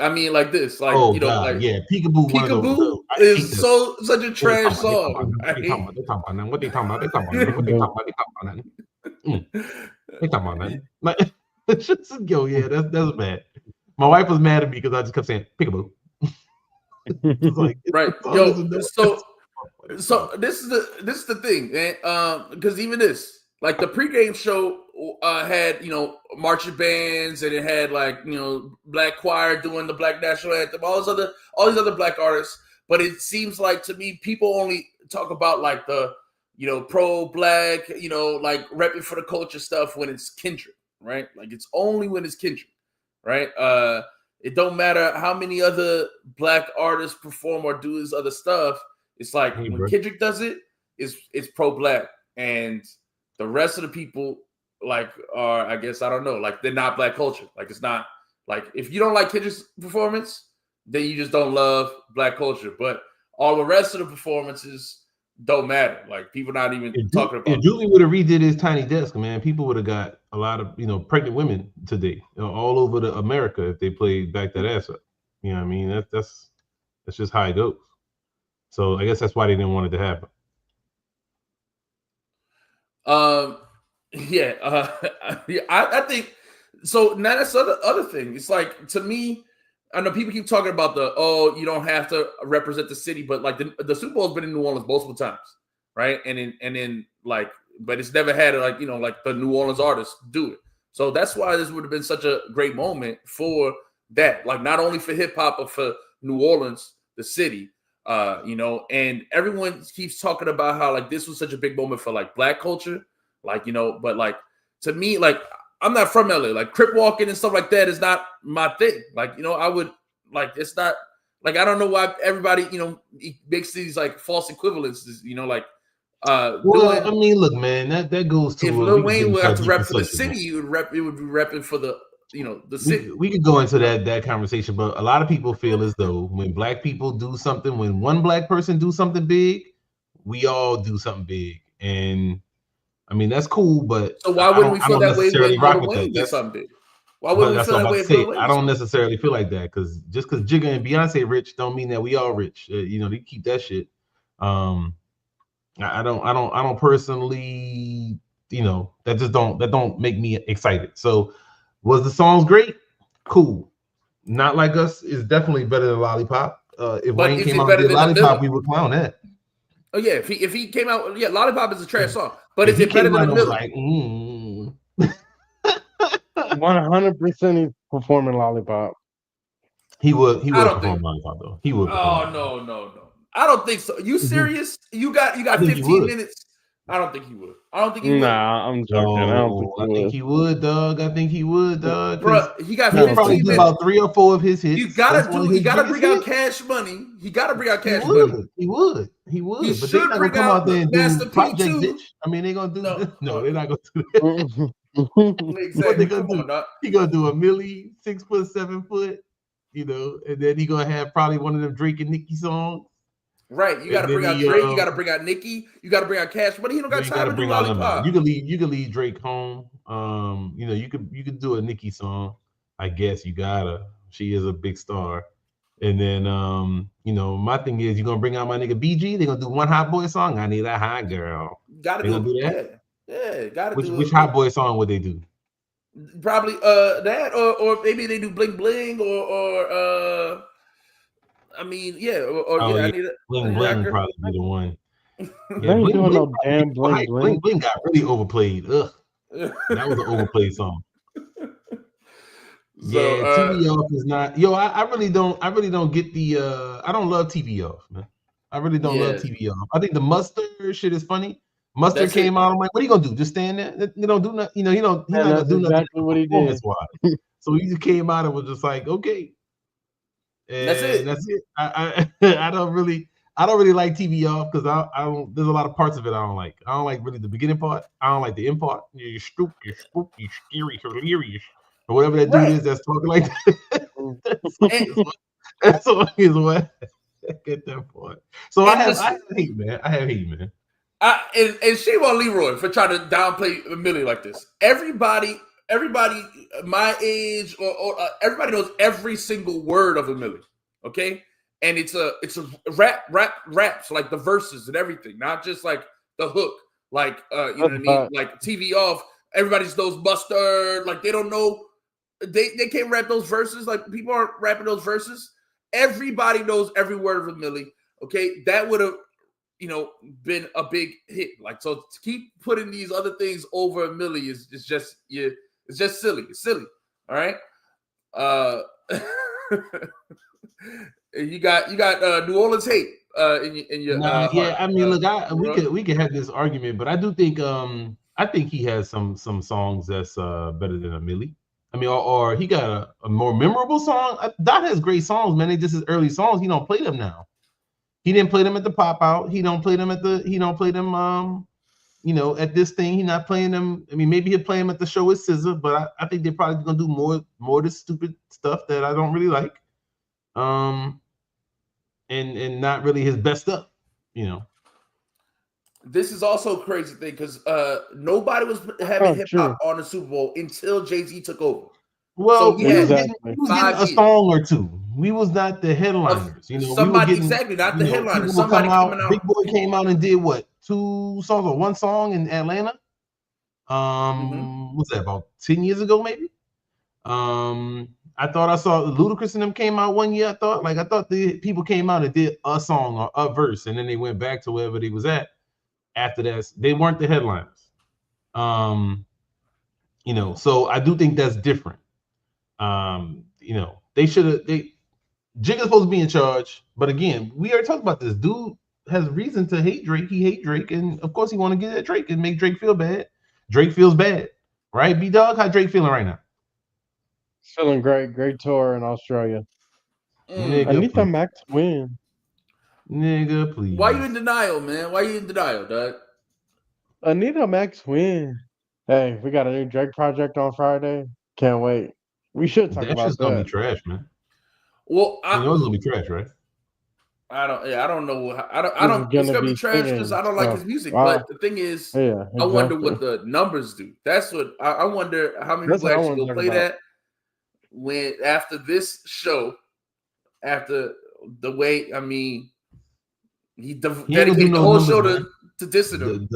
this, like God, yeah, Peekaboo. Peekaboo is such a trash song. What they talking about? What they talking about? They talking about that. Like, it's just that's bad. My wife was mad at me because I just kept saying Peekaboo. Like, right, so this is the thing, man. Because even this, like the pregame show, had marching bands, and it had Black Choir doing the Black National Anthem, all these other Black artists. But it seems like to me, people only talk about like the pro-Black, like repping for the culture stuff when it's Kendrick, right? Like it's only when it's Kendrick, right? It don't matter how many other Black artists perform or do this other stuff. It's like when Kendrick does it, it's pro-Black, and the rest of the people are, I guess, I don't know, like they're not Black culture. Like it's not like if you don't like Kendrick's performance, then you just don't love Black culture. But all the rest of the performances don't matter. Like people not even talking about. If Julie would have redid his Tiny Desk, man, people would have got a lot of pregnant women today, all over America if they played Back That Ass Up. You know what I mean? That's just how it goes. So I guess that's why they didn't want it to happen. I think so. Now that's the other thing. It's like, to me, I know people keep talking about you don't have to represent the city, but like the Super Bowl's been in New Orleans multiple times, right? And then but it's never had like the New Orleans artists do it. So that's why this would have been such a great moment for that. Like not only for hip hop, but for New Orleans, the city. And everyone keeps talking about how like this was such a big moment for like Black culture, but like to me, like I'm not from LA, like Crip walking and stuff like that is not my thing. Like, I would like it's not like I don't know why everybody, makes these like false equivalences, I mean, look, man, that goes to if Lil Wayne would have to rep for the city, it would be repping for the the city. We could go into that conversation, but a lot of people feel as though when Black people do something, when one Black person do something big, we all do something big, and I mean that's cool. But so why wouldn't we feel that way when Lil Wayne did something big? Why wouldn't we feel that way if Lil Wayne? I don't necessarily feel like that because just because Jigga and Beyonce rich don't mean that we all rich. They keep that shit. I don't personally, that don't make me excited. So was the songs great? Cool. Not Like Us is definitely better than Lollipop. If Wayne came out with Lollipop, we would clown that. Oh yeah, if he came out, yeah, Lollipop is a trash song. But is it better than a Millie? Like, 100% he's performing Lollipop. He would perform Lollipop though. He would. Oh no. I don't think so. You serious? You got 15 minutes. I don't think he would. Nah, I'm joking. I think he would, dog. Bro, he got 15 minutes. About 3 or 4 of his hits. You gotta bring out Cash Money. He gotta bring out Cash Money. He would. But they're not gonna come out there and do Project Bitch. I mean, they're gonna do no, they're not gonna do that. Exactly. What they gonna do? He gonna do a Millie 6 foot, 7 foot, and then he gonna have probably one of them Drake and Nicki songs. Right, you got to bring out Drake. You got to bring out Nicki. You got to bring out Cash Money. He don't got time to do Lollipop. You can leave Drake home. You could do a Nicki song. I guess you gotta. She is a big star. And then my thing is, you're gonna bring out my nigga BG. They're gonna do one Hot Boy song. I need a hot girl. Gotta do that. Yeah, gotta do. Which Hot Boy song would they do? Probably that, or maybe they do Bling Bling, or I mean, yeah, I need a Bling Bling probably be the one. They ain't doing no damn Bling Bling. Bling Bling got really overplayed. Ugh, that was an overplayed song. So, TV off is not. I really don't get the. I don't love TV off, man. I really don't love TV off. I think the Mustard shit is funny. Mustard came out. I'm like, what are you gonna do? Just stand there? You don't do nothing. He's not gonna do nothing. Exactly what he did. So he just came out and was just like, okay. And that's it. I don't really like TV off because I don't. There's a lot of parts of it I don't like. I don't like really the beginning part. I don't like the end part. You're spooky, scary, hilarious, or whatever that dude is that's talking like that. That's what is what. Get that part. So I have hate, man. And shame on Leroy for trying to downplay Millie like this. Everybody my age or everybody knows every single word of a Millie, okay? And it's a raps, like the verses and everything, not just like the hook, like you know what I mean? Like TV off, everybody just knows Mustard, like they don't know, they can't rap those verses, like people aren't rapping those verses. Everybody knows every word of a Millie, okay? That would have been a big hit. Like, so to keep putting these other things over a Millie is just it's just silly. It's silly. All right. You got New Orleans hate in your I mean, look, we could have this argument, but I do think I think he has some songs that's better than a Millie. I mean, or he got a more memorable song. Dot has great songs, man. They just his early songs. He don't play them now. He didn't play them at the pop out. He don't play them at this thing. He's not playing them. I mean, maybe he'll play them at the show with SZA, but I think they're probably gonna do more of this stupid stuff that I don't really like. And not really his best stuff, This is also a crazy thing because nobody was having hip hop on the Super Bowl until Jay-Z took over. Well, so we was getting a song or two. We was not the headliners, Somebody not the headliners. Somebody coming out. Big Boy came out and did what? 2 songs or 1 song in Atlanta. What's that, about 10 years ago, maybe? I thought I saw Ludacris and them came out 1 year. I thought the people came out and did a song or a verse, and then they went back to wherever they was at. After that, they weren't the headliners. So I do think that's different. They should have. Jigga's supposed to be in charge, but again, we already talked about this. Dude has reason to hate Drake. He hate Drake, and of course, he want to get at Drake and make Drake feel bad. Drake feels bad, right? B Dog, how Drake feeling right now? Feeling great. Great tour in Australia. Nigga, Anita Mac win. Nigga, please. Why you in denial, man? Why you in denial, dog? Anita Max win. Hey, we got a new Drake project on Friday. Can't wait. We should talk about Shit's gonna be trash, man. Well, you know it's gonna be trash, right? I don't know. I don't. It's gonna be trash because I don't like his music. Wow. But the thing is, exactly. I wonder what the numbers do. That's what I wonder. How many people actually go play that when after this show, after the way he dedicated the whole show to dissing him.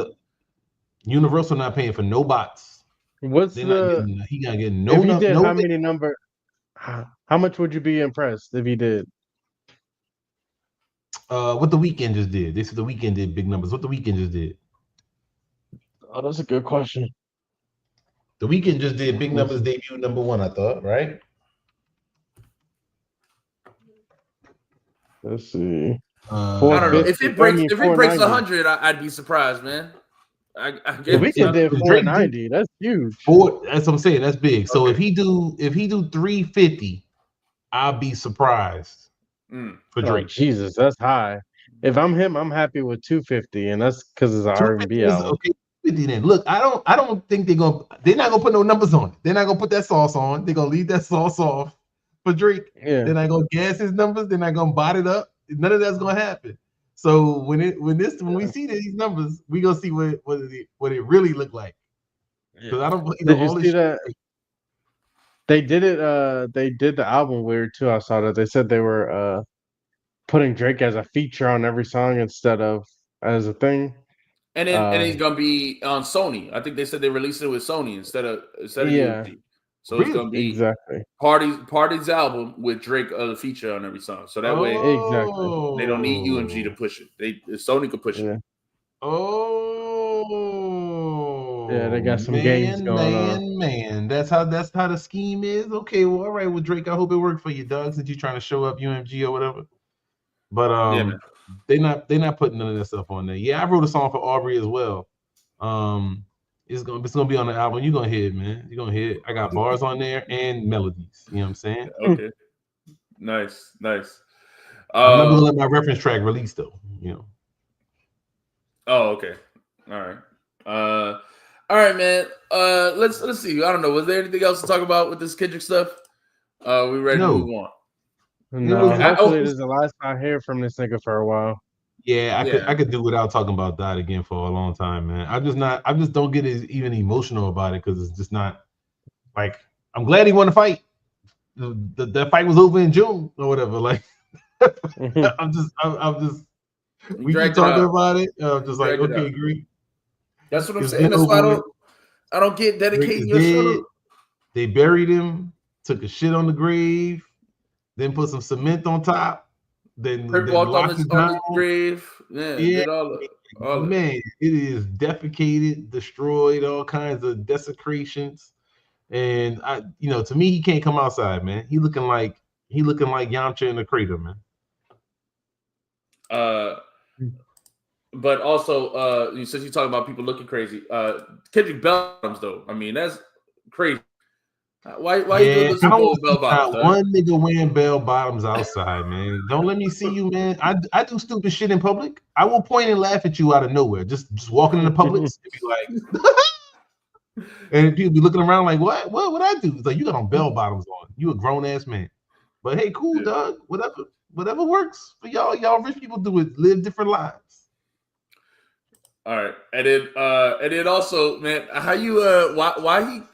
Universal not paying for no bots. What's he gotta get no. If he did, how many number? How much would you be impressed if he did? What the Weeknd just did. They said the Weeknd did big numbers. What the Weeknd just did? Oh, that's a good question. The Weeknd just did big numbers, debut #1, I thought, right? Let's see. I don't know. If it breaks 100, I'd be surprised, man. I the Weeknd did 490. That's huge. That's what I'm saying. That's big. So if he do 350, I'll be surprised. For Drake. Oh, Jesus, that's high. If I'm him, I'm happy with 250, and that's because it's an R&B album. Okay, 50 then. Look, I don't think they're not gonna put no numbers on it. They're not gonna put that sauce on. They're gonna leave that sauce off for Drake. Yeah. They're not gonna gas his numbers. They're not gonna bot it up. None of that's gonna happen. So when we see these numbers, we gonna see what it really look like. Because I don't. Did you see that? They did it. They did the album weird too. I saw that they said they were putting Drake as a feature on every song instead of as a thing. And then he's gonna be on Sony. I think they said they released it with Sony instead of UMG. So it's gonna be Party's album with Drake as a feature on every song. So that way, they don't need UMG to push it. Sony could push it. Yeah, they got some games going on. Man, that's how the scheme is. Okay, well, all right, with Drake, I hope it worked for you, Doug, since you're trying to show up UMG or whatever. But they're not putting none of that stuff on there. Yeah, I wrote a song for Aubrey as well. It's gonna be on the album. You're gonna hear it, man. You're gonna hear it. I got bars on there and melodies. You know what I'm saying? Okay. Nice. I'm not gonna let my reference track release though. Oh, okay. All right, man. Let's see. I don't know. Was there anything else to talk about with this Kendrick stuff? We ready to move on? No. Hopefully, this is the last I hear from this nigga for a while. Yeah, I could do without talking about that again for a long time, man. I just don't get even emotional about it because it's just not like I'm glad he won the fight. The fight was over in June or whatever. Like I'm just we keep talking about it. I'm just like, okay, great. That's what I'm saying. That's why I don't get dedicating your show. They buried him, took a shit on the grave, then put some cement on top. Then walked on his grave. Yeah, did all man, it is defecated, destroyed, all kinds of desecrations. And to me, he can't come outside, man. He looking like Yamcha in the crater, man. But also, since you talking about people looking crazy, Kendrick bottoms though. I mean, that's crazy. Why you doing the Super Bowl bell bottoms? One nigga wearing bell bottoms outside, man. Don't let me see you, man. I do stupid shit in public. I will point and laugh at you out of nowhere. Just walking in the public and be like, and people be looking around like, what would I do? It's like, you got on bell bottoms on. You a grown ass man. But hey, cool, dog. Whatever works for y'all. Y'all rich people do it. Live different lives. All right, and then also, man, how you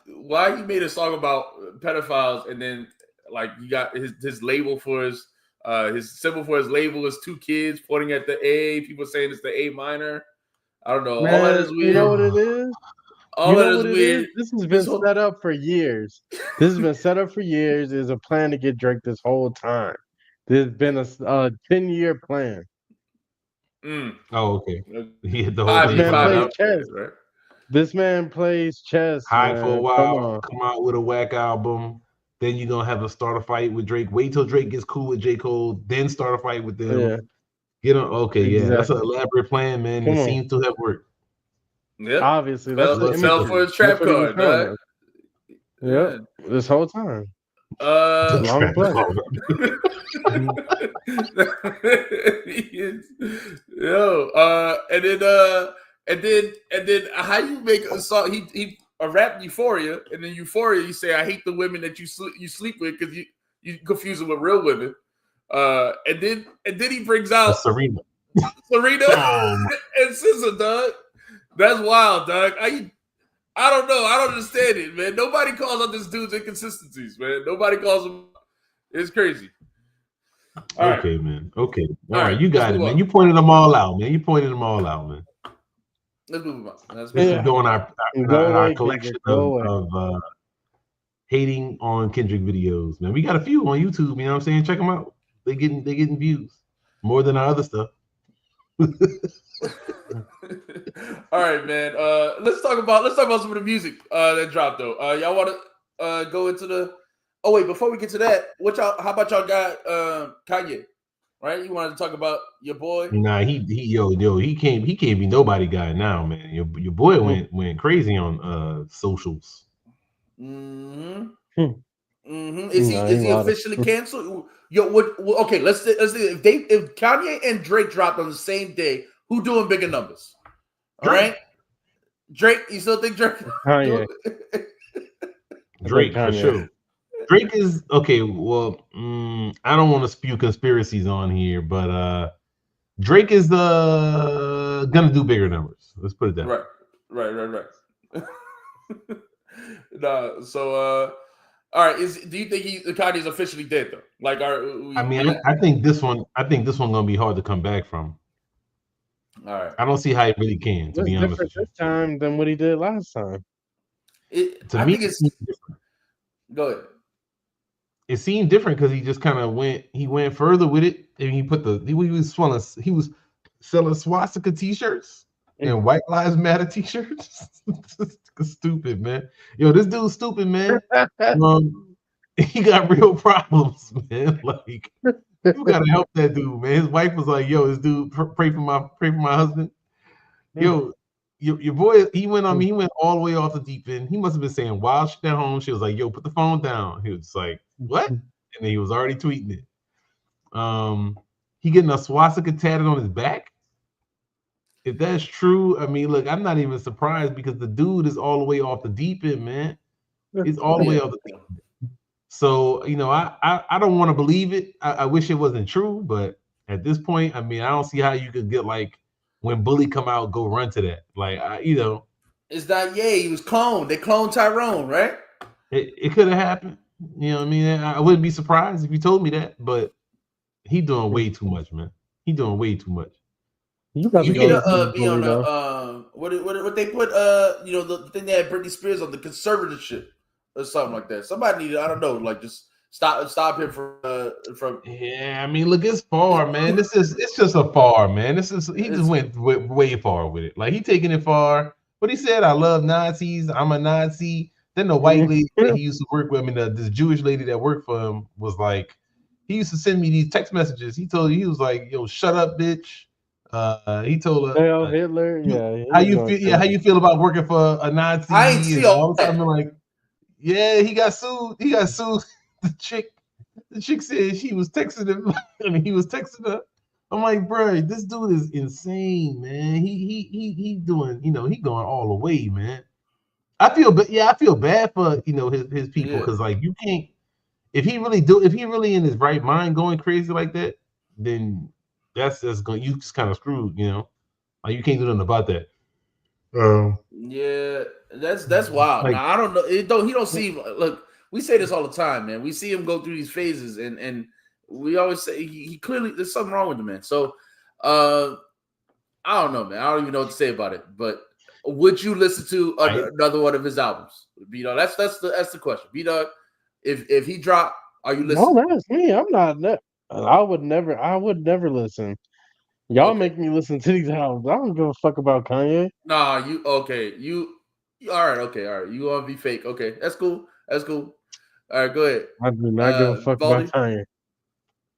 why he made a song about pedophiles, and then like you got his label for his symbol for his label is 2 kids pointing at the A. People saying it's the A minor. I don't know. Man, all that is weird. You know what it is? All that is weird. This has been set up for years. This has been set up for years. There's a plan to get Drake this whole time. There's been a 10-year plan. Oh, okay. He had the whole thing. Man plays chess. Right? This man plays chess, Hide for a man. Come while, on. come out with a whack album. Then you're gonna have a start a fight with Drake. Wait till Drake gets cool with J. Cole, then start a fight with them. Yeah, Get on. Okay, yeah, that's an exactly. elaborate plan, man. Come It on. seems to have worked. Yep. Obviously, that's the Fell for imagery. his That's trap what he was card, showing dog. us. Yep, Yeah. this whole time. The Long trap play. card. And then how you make a song? He a rap Euphoria, and then Euphoria, you say I hate the women that you sleep with because you confuse them with real women. And then he brings out Serena. Serena Oh, and SZA, dog. That's wild, dog. I don't know. I don't understand it, man. Nobody calls out this dude's inconsistencies, man. Nobody calls him. It's crazy. All okay, man. Okay. All right, you let's got it, move man. on. You pointed them all out, man. You pointed them all out, man. Let's move on. This is going our away, collection Kendrick, of hating on Kendrick videos, man. We got a few on YouTube. You know what I'm saying? Check them out. They getting views more than our other stuff. All right, man. Let's talk about some of the music that dropped though. Y'all want to go into the? Oh wait, before we get to that, how about y'all got Kanye? Right, you wanted to talk about your boy? Nah, he can't be nobody guy now, man. Your boy went crazy on socials. Mm-hmm. Mm-hmm. Is he officially canceled? Yo, okay, let's see. If Kanye and Drake dropped on the same day, who doing bigger numbers? All right, Drake. You still think Drake? Kanye. Drake for sure. Drake is okay. Well, I don't want to spew conspiracies on here, but Drake is gonna do bigger numbers. Let's put it that way. Right. Nah, so all right. Do you think Kanye's officially dead though? Like, I think this one gonna be hard to come back from. All right. I don't see how he really can. To be honest with you, this time than what he did last time. To me, it's different. Go ahead. It seemed different because he just kind of went further with it, and he was selling swastika t-shirts and White Lives Matter t-shirts. Stupid, man. Yo, this dude's stupid, man. He got real problems, man. Like, you gotta help that dude, man. His wife was like, "Yo, this dude, pray for my husband." Yo, your boy, he went all the way off the deep end. He must have been saying wild shit at home. She was like, "Yo, put the phone down." He was like, "What?" And then he was already tweeting it. He getting a swastika tatted on his back. If that's true, I mean, look, I'm not even surprised because the dude is all the way off the deep end, man. He's all the way off the deep end. So, I don't want to believe it. I wish it wasn't true, but at this point, I mean, I don't see how you could get like when Bully come out, go run to that. Like, it's not he was cloned. They cloned Tyrone, right? It could have happened. You know what I mean? I wouldn't be surprised if you told me that, but he doing way too much, man. He doing way too much. You got to be on what they put the thing they had Britney Spears on, the conservatorship or something like that. Somebody needed, I don't know, like just stop him from. Yeah, I mean, look, it's far, man. It's just a far, man. He just went way far with it. Like, he taking it far. But he said, "I love Nazis. I'm a Nazi." Then the white lady that he used to work with, this Jewish lady that worked for him, was like, he used to send me these text messages. He was like, "Yo, shut up, bitch." He told her, Hitler. How you feel? Yeah, how you feel about working for a Nazi? I ain't see all that. I'm like, yeah, he got sued. The chick said she was texting him. I mean, he was texting her. I'm like, bro, this dude is insane, man. He doing, he going all the way, man. I feel bad for his people because like you can't, if he really in his right mind going crazy like that, then that's going, you just kind of screwed, like you can't do nothing about that. Yeah, that's wild. Like, now I don't know. He don't seem, look. We say this all the time, man. We see him go through these phases, and we always say he clearly, there's something wrong with the man. So, I don't know, man. I don't even know what to say about it. But would you listen to another one of his albums? That's the question. B-Dog, if he dropped, are you listening? No, that's me. I'm not. I would never listen. Y'all make me listen to these albums. I don't give a fuck about Kanye. Nah, All right, okay, all right. You want to be fake? Okay, that's cool. All right, go ahead. I do not give a fuck Baldy? about Tanya.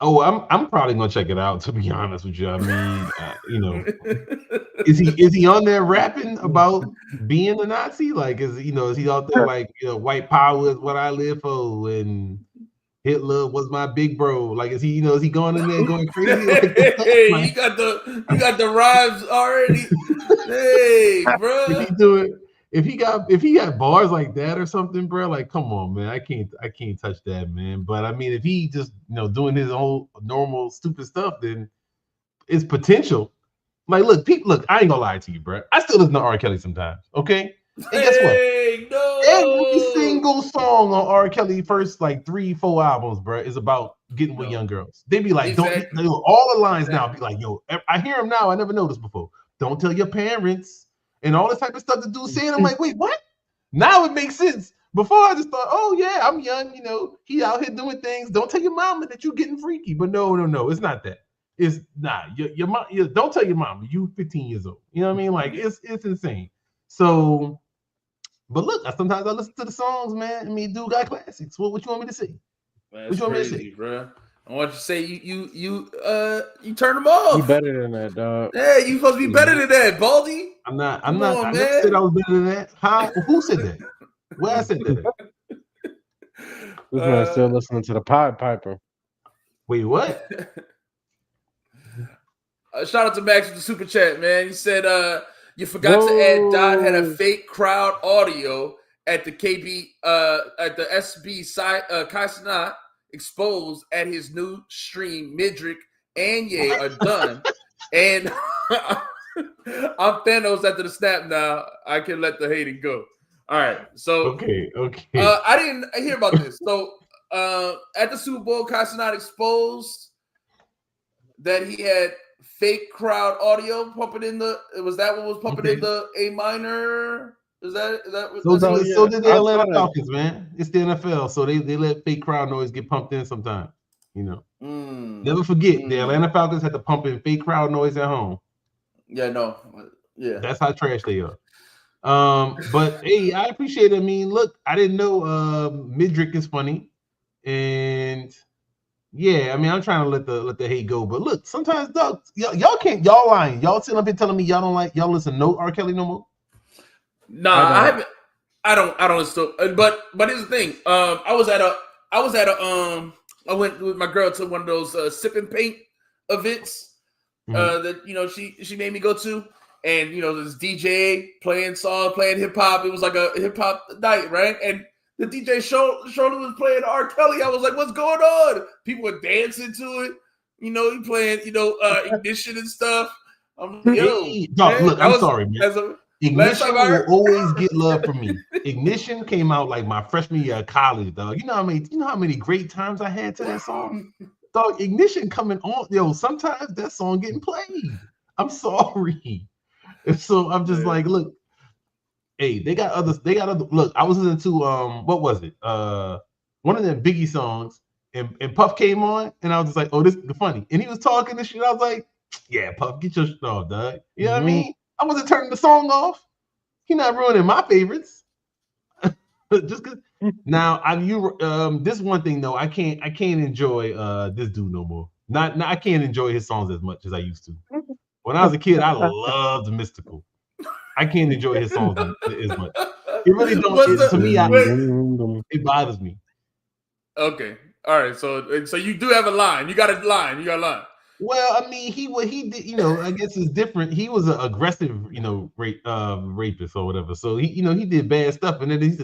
Oh, I'm probably gonna check it out. To be honest with you, I mean, is he on there rapping about being a Nazi? Like, is he out there like white power is what I live for and Hitler was my big bro? Like, is he is he going in there going crazy like that? Hey, Like, you got the rhymes already. Hey, bro. if he do it, if he got bars like that or something, bro, like come on, man, I can't touch that, man. But I mean, if he just doing his own normal stupid stuff, then it's potential. Like, look, I ain't gonna lie to you, bro. I still listen to R. Kelly sometimes, okay? And guess what? No. Every single song on R. Kelly first like 3-4 albums, bro, is about getting with young girls. They be like, exactly. all the lines now be like, yo, I hear them now. I never noticed before. Don't tell your parents and all this type of stuff the dude saying. I'm like, wait, what? Now it makes sense. Before I just thought, oh yeah, I'm young, he out here doing things. Don't tell your mama that you're getting freaky. But no, it's not that. It's not your mom. Don't tell your mama you 15 years old. You know what I mean? Like it's insane. So, but look, sometimes I listen to the songs, man. I mean, dude got classics. What you want me to say? That's crazy, bro. I want you to say you turn them off. You better than that, dog. Yeah, you supposed to be better than that, Baldy. I'm not. I never said I was better than that. How? Who said that? Where I said that? This man still listening to the Pied Piper. Wait, what? Shout out to Max with the super chat, man. He said you forgot to add Dot had a fake crowd audio at the at the SB Kaisana exposed at his new stream. Midrick and Ye are done, and I'm Thanos after the snap. Now I can let the hating go. All right, so okay. I didn't hear about this. So at the Super Bowl, Kaisana exposed that he had fake crowd audio pumping in the. Was that what was pumping in the A minor? Is that so did the Atlanta Falcons, man. It's the NFL, so they let fake crowd noise get pumped in sometimes. Never forget the Atlanta Falcons had to pump in fake crowd noise at home. Yeah, that's how trash they are. But hey, I appreciate it. I mean, look, I didn't know Midrick is funny, and yeah, I mean, I'm trying to let the hate go. But look, sometimes, dog, y'all can't. Y'all lying. Y'all sitting up here telling me y'all listen no R. Kelly no more. Nah, I haven't. I don't listen to. But here's the thing. I went with my girl to one of those sip and paint events that she made me go to, and this DJ playing hip hop. It was like a hip hop night, right? And the DJ Shirley was playing R. Kelly. I was like, "What's going on?" People were dancing to it. He playing Ignition and stuff. I'm like, yo, look, I'm sorry, man. Ignition will always get love from me. Ignition came out like my freshman year of college, dog. You know how many great times I had to that song? Dog, Ignition coming on. Yo, sometimes that song getting played. I'm sorry. And so I'm just like, look, hey, they got other look, I was listening to what was it? One of them Biggie songs, and Puff came on, and I was just like, oh, this is funny. And he was talking this shit. I was like, yeah, Puff, get your shit off, dog. You know what I mean? I wasn't turning the song off. He not ruining my favorites. Just cause now this one thing though, I can't enjoy this dude no more. Not I can't enjoy his songs as much as I used to. When I was a kid, I loved Mystical. I can't enjoy his songs as much. It really don't. To me, it bothers me. Okay, all right. So you do have a line. You got a line. Well, I mean, he did. I guess it's different. He was an aggressive, rapist or whatever. So he did bad stuff, and then he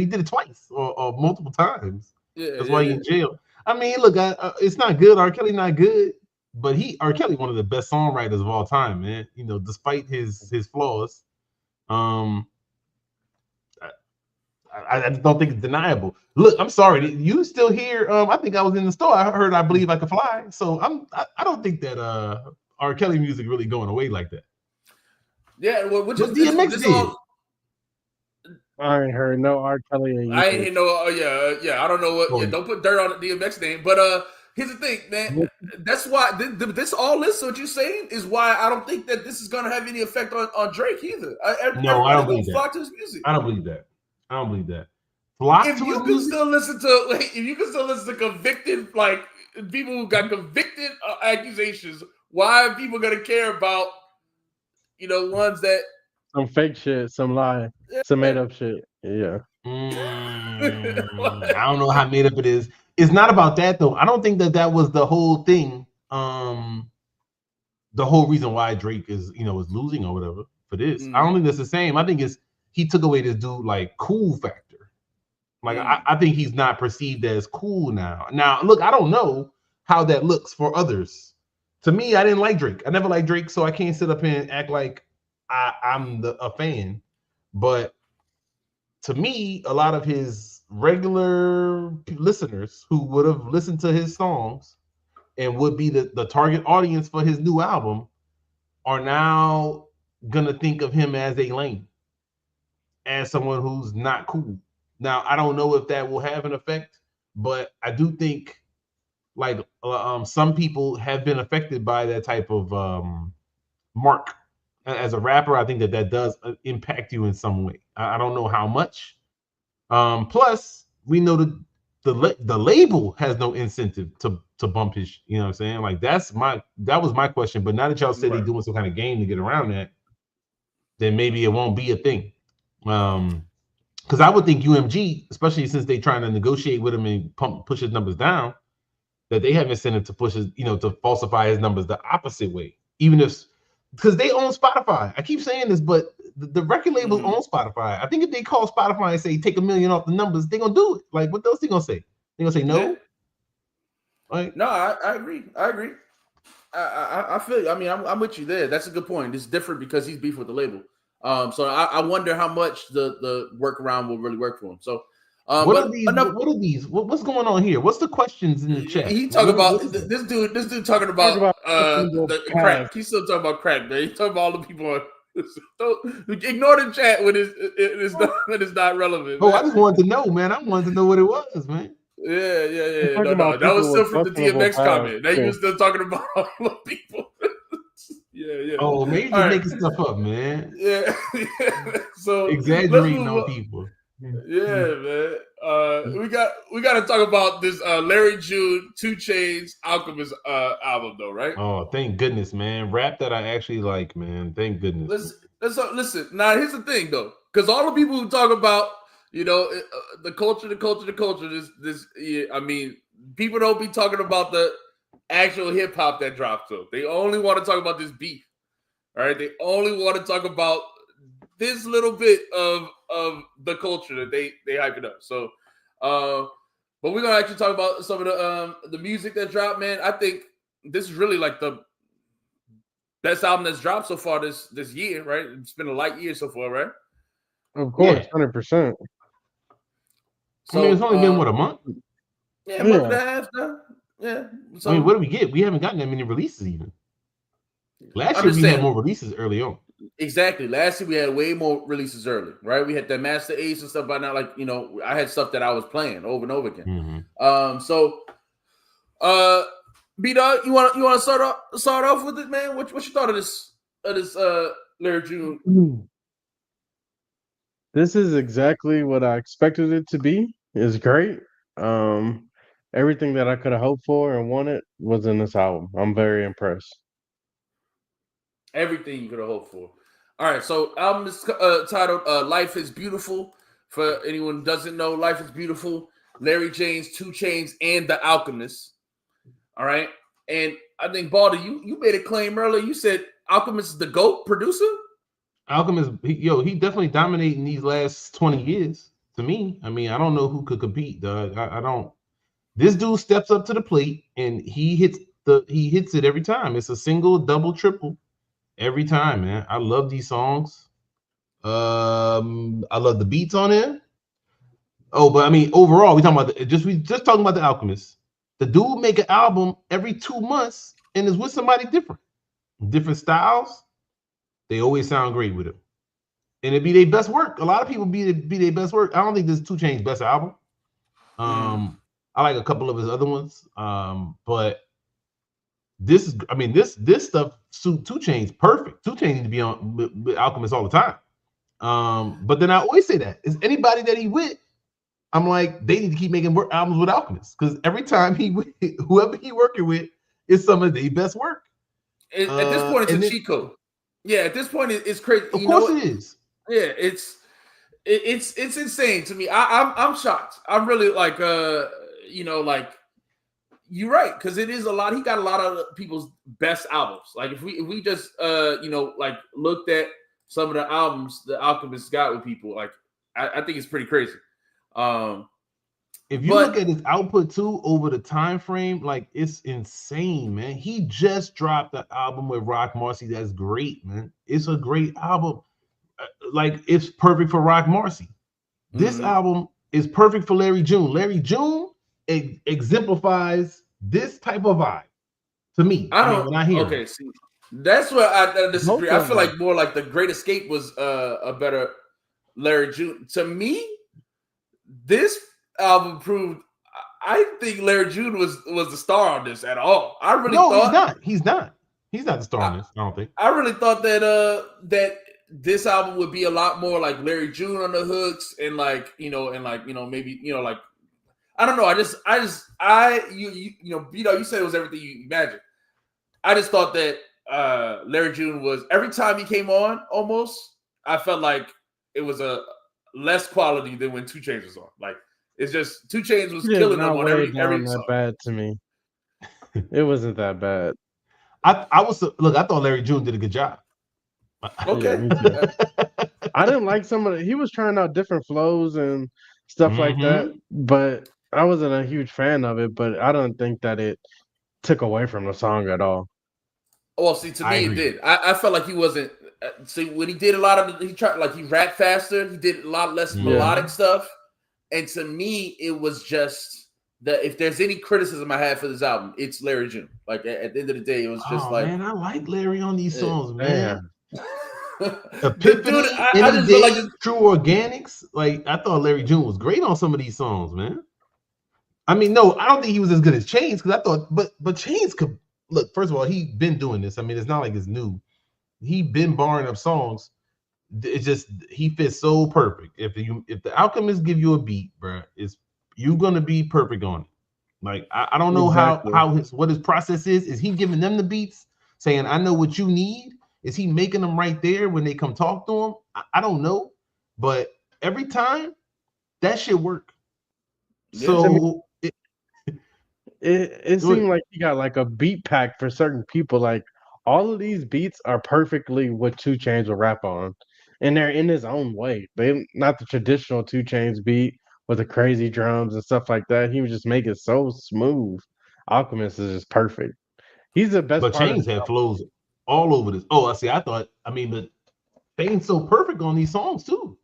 did it twice or multiple times. Yeah, that's why he's in jail. I mean, look, it's not good. R. Kelly not good, but R. Kelly one of the best songwriters of all time, man. Despite his flaws, I just don't think it's deniable. Look, I'm sorry. You still here? I think I was in the store. I heard I Believe I Can Fly. So I don't think that R. Kelly music really going away like that. Yeah, well, which is DMX did. I ain't heard no R. Kelly. I ain't hear no. Yeah. I don't know what. Oh. Yeah, don't put dirt on the DMX name. But here's the thing, man. That's why this all this what you're saying is why I don't think that this is gonna have any effect on Drake either. No, I don't believe flock to his music. I don't believe that. I don't believe that. Flock if to you his can music? still listen to, like, if you can still listen to convicted, like people who got convicted accusations, why are people gonna care about, ones that some fake shit, some lie, some made up shit? Yeah. I don't know how made up it is. It's not about that though. I don't think that was the whole thing. The whole reason why Drake is losing or whatever for this. I don't think that's the same. I think it's he took away this dude like cool factor. Like I think he's not perceived as cool now. Now look, I don't know how that looks for others. To me, I didn't like Drake. I never liked Drake, so I can't sit up here and act like I'm a fan. But to me, a lot of his regular listeners who would have listened to his songs and would be the target audience for his new album are now gonna think of him as a lame, as someone who's not cool. Now, I don't know if that will have an effect, but I do think like some people have been affected by that type of mark. As a rapper, I think that does impact you in some way. I don't know how much. Plus, we know the label has no incentive to bump his. You know what I'm saying? Like that was my question. But now that y'all said they're doing some kind of game to get around that, then maybe it won't be a thing. Because I would think UMG, especially since they're trying to negotiate with him and push his numbers down, that they have incentive to push his, to falsify his numbers the opposite way. Even if, because they own Spotify. I keep saying this, but the record labels own Spotify. I think if they call Spotify and say take $1 million off the numbers, they're gonna do it. Like, what else they gonna say? They gonna say no? Yeah. Like, no, I agree. I feel you. I mean, I'm with you there. That's a good point. It's different because he's beef with the label. So I wonder how much the workaround will really work for him. So what are these? What's going on here? What's the questions in the chat? He talking about this dude talking about the crack. He's still talking about crack, man. He's talking about all the people. Ignore the chat when it's not relevant. Oh, man. I just wanted to know, man. I wanted to know what it was, man. Yeah. No. That was still from the DMX comment. Now you were still talking about all the people. Yeah. Oh, maybe you're making stuff up, man. Yeah. So exaggerating on people. Yeah, man. We got to talk about this Larry June, 2 Chainz, Alchemist album, though, right? Oh, thank goodness, man. Rap that I actually like, man. Thank goodness. Listen. Now, here's the thing, though, because all the people who talk about, the culture. I mean, people don't be talking about the actual hip hop that dropped. So they only want to talk about this beef. All right, they only want to talk about this little bit of the culture that they hype it up. So, but we're gonna actually talk about some of the music that dropped, man. I think this is really like the best album that's dropped so far this year, right? It's been a light year so far, right? Of course, 100%. So, I mean, it's only been what, a month? Yeah, a month and a half now. Yeah. So, I mean, what do we get? We haven't gotten that many releases even. Last year we had more releases early on. Exactly. Last year we had way more releases early, right? We had that Master Ace and stuff by now. Like, I had stuff that I was playing over and over again. So B-Dog, you want to start off with it, man? What you thought of this Larry June? This is exactly what I expected it to be. It's great. Everything that I could have hoped for and wanted was in this album. I'm very impressed. Everything you could have hoped for. All right, so album is titled "Life Is Beautiful." For anyone who doesn't know, "Life Is Beautiful." Larry June, 2 Chainz, and The Alchemist. All right, and I think Baldy, you made a claim earlier. You said Alchemist is the GOAT producer. Alchemist, he definitely dominating these last 20 years. To me, I mean, I don't know who could compete. Dog. I don't. This dude steps up to the plate and he hits it every time. It's a single, double, triple. Every time, man. I love these songs. I love the beats on it. Oh, but I mean, overall, we just talking about The Alchemist. The dude make an album every 2 months and is with somebody different styles. They always sound great with him, and it be their best work. A lot of people be their best work. I don't think this is 2 Chainz best album. I like a couple of his other ones. But this is, I mean, this stuff suit 2 Chainz perfect. 2 Chainz need to be on with Alchemist all the time. But then I always say that is anybody that he with, I'm like, they need to keep making albums with Alchemist because every time whoever he working with is some of their best work. At this point, it's a cheat code. Yeah, at this point, it's crazy. Of course, it is. Yeah, it's insane to me. I'm shocked. I'm really like like you're right because it is a lot. He got a lot of people's best albums. Like if we just like looked at some of the albums the Alchemist got with people, like I think it's pretty crazy. If you look at his output too over the time frame, like it's insane, man. He just dropped the album with Rock Marcy. That's great, man. It's a great album. Like it's perfect for Rock Marcy. This album is perfect for Larry June. Larry June exemplifies this type of vibe to me. When I hear it. See, that's where I disagree. I feel like more like The Great Escape was a better Larry June. To me, this album proved. I think Larry June was the star on this at all. I really thought he's not the star on this. I don't think. I really thought that that this album would be a lot more like Larry June on the hooks and maybe like I don't know. You said it was everything you imagined. I just thought that Larry June was every time he came on almost I felt like it was a less quality than when 2 Chainz was on. Like it's just 2 Chainz was killing them on every song. Bad to me. It wasn't that bad. I thought Larry June did a good job. Okay. Yeah, I didn't like some of he was trying out different flows and stuff like that, but I wasn't a huge fan of it, but I don't think that it took away from the song at all. Well, see, to me, it did. I felt like he wasn't. See, when he did a lot of, he rapped faster. He did a lot less melodic stuff, and to me, it was just that. If there's any criticism I had for this album, it's Larry June. Like at the end of the day, it was just man, I like Larry on these songs, man. Epiphany, I just feel like True Organics. Like I thought Larry June was great on some of these songs, man. I mean, no, I don't think he was as good as Chainz because I thought, but Chainz could look. First of all, he been doing this. I mean, it's not like it's new. He been barring up songs. It's just he fits so perfect. If the Alchemist give you a beat, bro, you're gonna be perfect on it. Like I don't know what his process is. Is he giving them the beats, saying I know what you need? Is he making them right there when they come talk to him? I don't know, but every time that shit work. So it seemed like he got like a beat pack for certain people. Like all of these beats are perfectly what 2 Chainz will rap on, and they're in his own way. They not the traditional 2 Chainz beat with the crazy drums and stuff like that. He would just make it so smooth. Alchemist is just perfect. He's the best. But Chainz had flows all over this. Oh, I see. But Chainz so perfect on these songs too.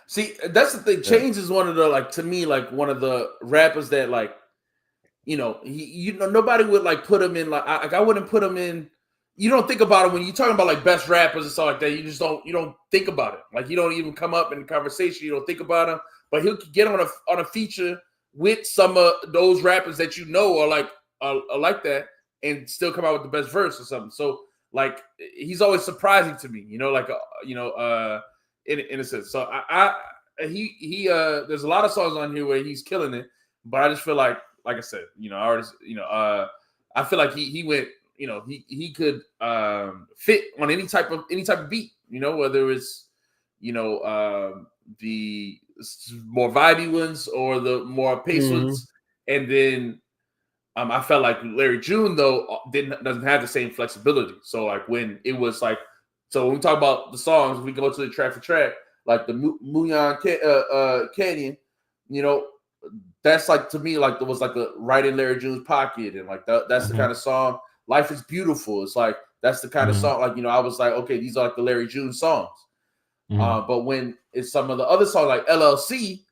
See, that's the thing. Chainz is one of the to me one of the rappers that nobody would put him in I wouldn't put him in. You don't think about it when you're talking about best rappers and stuff like that. You just don't think about it. Like you don't even come up in the conversation. You don't think about him. But he'll get on a feature with some of those rappers that are like that and still come out with the best verse or something. So he's always surprising to me. In a sense. So he there's a lot of songs on here where he's killing it. But I just feel like I said, I feel like he went. He could fit on any type of beat, whether it's the more vibey ones or the more pace ones. And then I felt like Larry June though doesn't have the same flexibility. So when it was so when we talk about the songs, we go to the track for track, like the Muyan Canyon, that's to me there was a right in Larry June's pocket, and that's the kind of song. Life is Beautiful. It's that's the kind of song. I was okay, these are the Larry June songs. But when it's some of the other songs like LLC,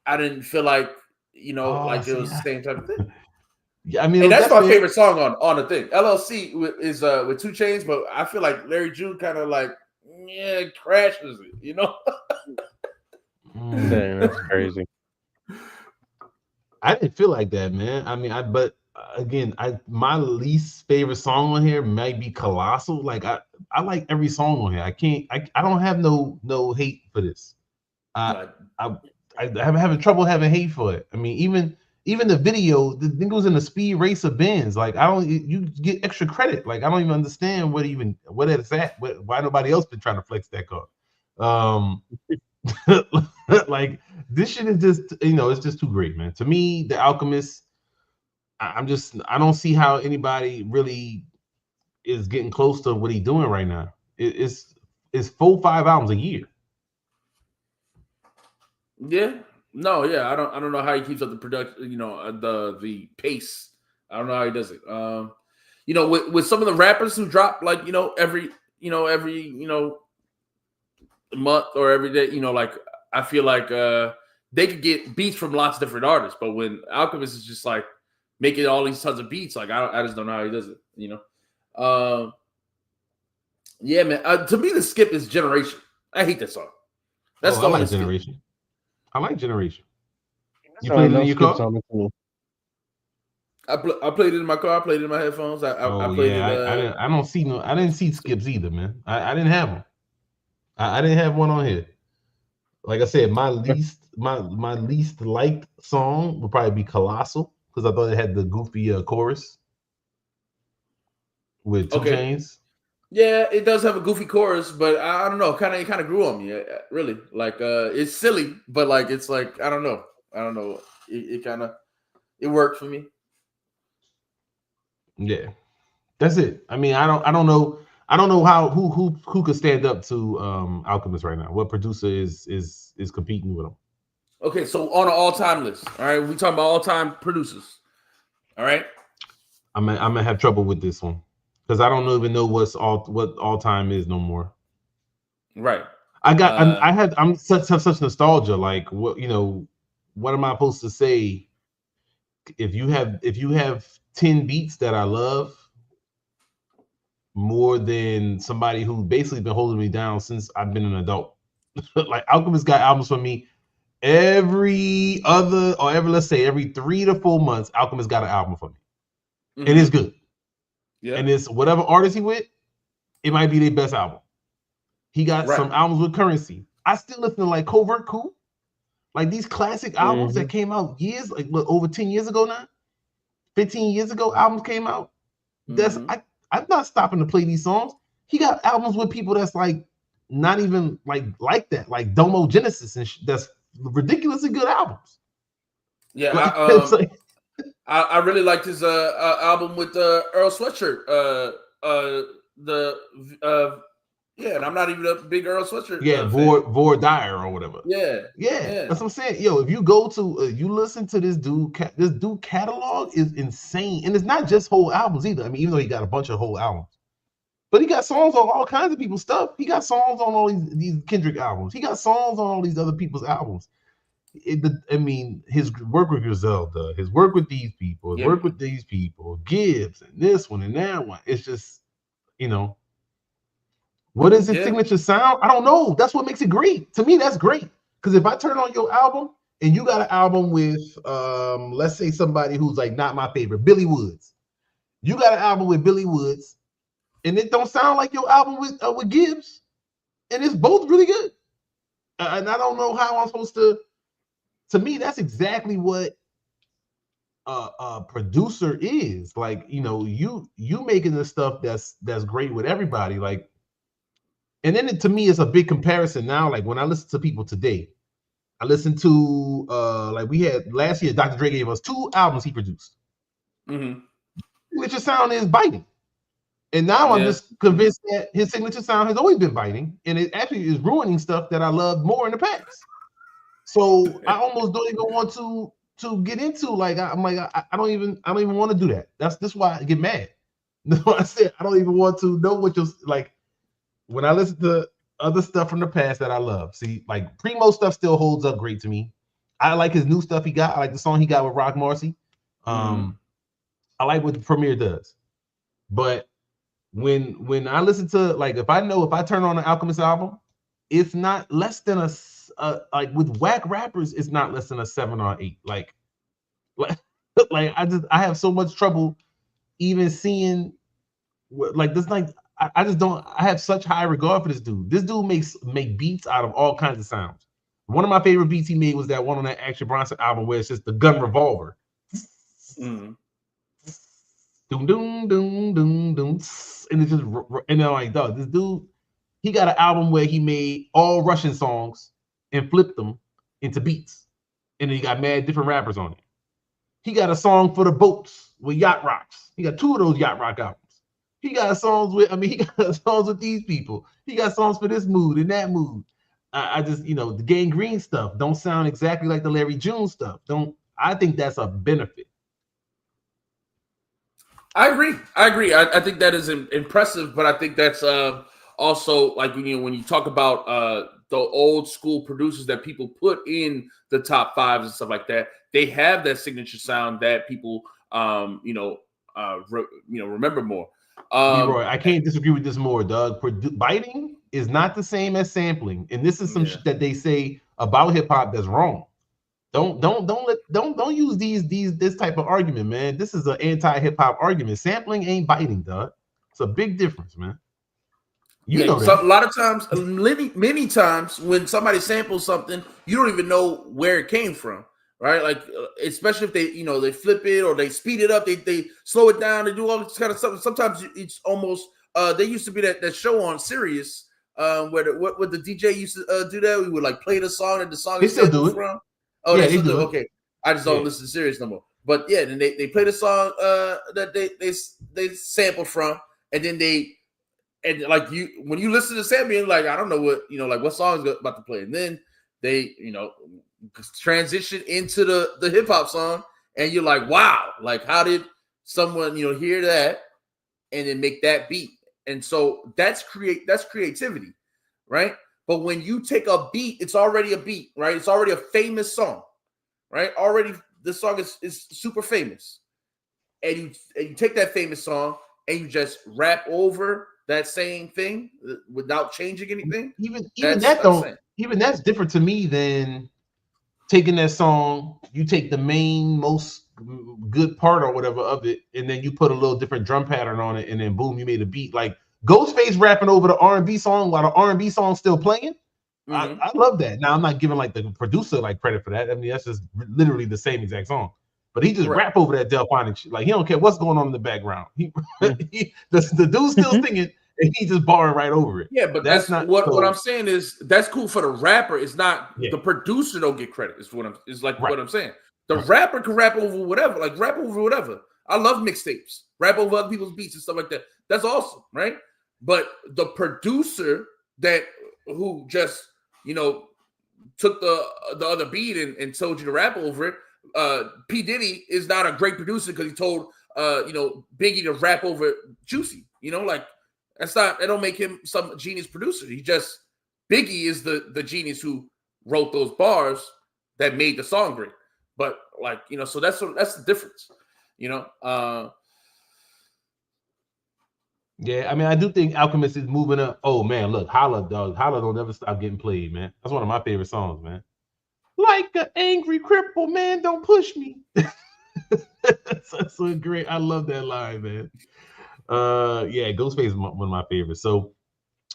I didn't feel it was the same type of thing. Yeah, I mean, and that's my favorite song on the thing. LLC is with 2 Chainz, but I feel like Larry June kind of crashes it. Dang, that's crazy. I didn't feel like that, man. I mean, but again, my least favorite song on here might be Colossal. Like I like every song on here. I don't have no hate for this. I I I'm having trouble having hate for it. I mean, even the video, the thing was in the speed racer Benz. Like you get extra credit. Like I don't even understand what it's at. Why nobody else been trying to flex that car? Like this shit is just it's just too great, man. To me, the Alchemist, I don't see how anybody really is getting close to what he's doing right now. It's 4-5 albums a year. Yeah. No, yeah. I don't know how he keeps up the production, the pace. I don't know how he does it. With some of the rappers who drop like, every month or every day, like I feel like they could get beats from lots of different artists, but when Alchemist is just like making all these tons of beats, like I just don't know how he does it, yeah, man. To me, the skip is Generation. I hate that song. That's I like Generation. Skip. I like Generation. You played it in your car? I played it in my car. I played it in my headphones. I played it. I didn't see skips either, man. I didn't have them. I didn't have one on here. Like I said, my least liked song would probably be Colossal because I thought it had the goofy chorus with 2 Chainz. Yeah, it does have a goofy chorus, but I don't know. It kind of grew on me, really. Like it's silly, but like it's like I don't know. It worked for me. Yeah, that's it. I mean, I don't know how who could stand up to Alchemist right now. What producer is competing with him? Okay, so on an all-time list, all right, we talking about all-time producers. All right, I'm gonna have trouble with this one because I don't even know what all-time is no more. Right. I'm such nostalgia. Like what am I supposed to say? If you have 10 beats that I love more than somebody who basically been holding me down since I've been an adult. Like Alchemist got albums for me every 3 to 4 months. Alchemist got an album for me, and it's good. Yeah, and it's whatever artist he with, it might be their best album. He got some albums with Currency. I still listen to like Covert Coup, like these classic albums that came out years, like over 10 years ago now, 15 years ago. Albums came out. That's I'm not stopping to play these songs. He got albums with people that's like not even like that, like Domo Genesis and that's ridiculously good albums. Yeah, I really liked his album with Earl Sweatshirt. And I'm not even a big Earl Sweatshirt. Yeah, Vor Dyer or whatever. Yeah, that's what I'm saying. Yo, if you go to you listen to this dude catalog is insane, and it's not just whole albums either. I mean, even though he got a bunch of whole albums, but he got songs on all kinds of people's stuff. He got songs on all these Kendrick albums. He got songs on all these other people's albums. I mean, his work with Griselda, his work with these people, his work with these people, Gibbs, and this one and that one. It's just, what is his signature sound? I don't know. That's what makes it great. To me, that's great. Because if I turn on your album and you got an album with, let's say somebody who's like not my favorite, Billy Woods. You got an album with Billy Woods, and it don't sound like your album with Gibbs, and it's both really good. And I don't know how I'm supposed to. To me, that's exactly what a producer is. Like, you making the stuff that's great with everybody. Like. And then to me, it's a big comparison now. Like when I listen to people today, I listen to like we had last year, Dr. Dre gave us 2 albums he produced. Signature sound is biting. And now I'm just convinced that his signature sound has always been biting. And it actually is ruining stuff that I loved more in the past. So I almost don't even want to get into like I'm like I don't even want to do that. That's why I get mad. That's why I said I don't even want to know what you're like. When I listen to other stuff from the past that I love, see, like Primo stuff still holds up great to me. I like his new stuff he got. I like the song he got with Rock Marcy. I like what the Premier does. But when I listen to, like, if I turn on an Alchemist album, it's not less than like with whack rappers, it's not less than a 7 or 8. Like Like I have so much trouble even seeing like this. Like I just don't. I have such high regard for this dude. This dude make beats out of all kinds of sounds. One of my favorite beats he made was that one on that Action Bronson album where it's just the gun revolver. Mm. Doom doom doom doom doom, and it's just and I'm like, dog, this dude, he got an album where he made all Russian songs and flipped them into beats, and then he got mad different rappers on it. He got a song for the boats with Yacht Rocks. He got 2 of those Yacht Rock albums. He got songs with, he got songs with these people. He got songs for this mood and that mood. I just, the Gang Green stuff don't sound exactly like the Larry June stuff. I think that's a benefit. I agree. I think that is impressive, but I think that's also like when you talk about the old school producers that people put in the top 5s and stuff like that, they have that signature sound that people remember more. Leroy, I can't disagree with this more, Doug. Biting is not the same as sampling, and this is some shit that they say about hip hop that's wrong. Don't use this type of argument, man. This is an anti-hip hop argument. Sampling ain't biting, Doug. It's a big difference, man. You know that. A lot of times, many times when somebody samples something, you don't even know where it came from, right? Like especially if they flip it or they speed it up, they slow it down, they do all this kind of stuff. Sometimes it's almost there used to be that show on Sirius where the DJ used to do that. We would like play the song and the song they still do it. from. Oh, yeah, they still do it. Okay, I just don't listen to Sirius no more. But yeah, then they play the song that they sampled from, and then and like when you listen to sampling, like I don't know what song is about to play, and then they transition into the hip hop song, and you're like, wow, like how did someone hear that and then make that beat? And so that's creativity, right? But when you take a beat, it's already a beat, right? It's already a famous song, right? Already the song is super famous, and you take that famous song and you just rap over that same thing without changing anything. Even that's different to me than taking that song. You take the main most good part or whatever of it, and then you put a little different drum pattern on it, and then boom, you made a beat. Like Ghostface rapping over the R&B song while the R&B song's still playing. Mm-hmm. I love that. Now I'm not giving like the producer like credit for that. I mean that's just literally the same exact song. But he just rap over that Delphonic shit. Like he don't care what's going on in the background. The dude's still singing. And he just barring right over it. Yeah, but that's not what I'm saying is that's cool for the rapper. It's not the producer don't get credit. What I'm saying. The rapper can rap over whatever, like rap over whatever. I love mixtapes, rap over other people's beats and stuff like that. That's awesome, right? But the producer who just took the other beat and told you to rap over it. P. Diddy is not a great producer because he told Biggie to rap over Juicy. That don't make him some genius producer. Biggie is the genius who wrote those bars that made the song great. But so that's the difference, Yeah, I mean, I do think Alchemist is moving up. Oh man, look, Holla, dog. Holla don't ever stop getting played, man. That's one of my favorite songs, man. Like an angry cripple, man, don't push me. That's so great. I love that line, man. Yeah, Ghostface is one of my favorites. So,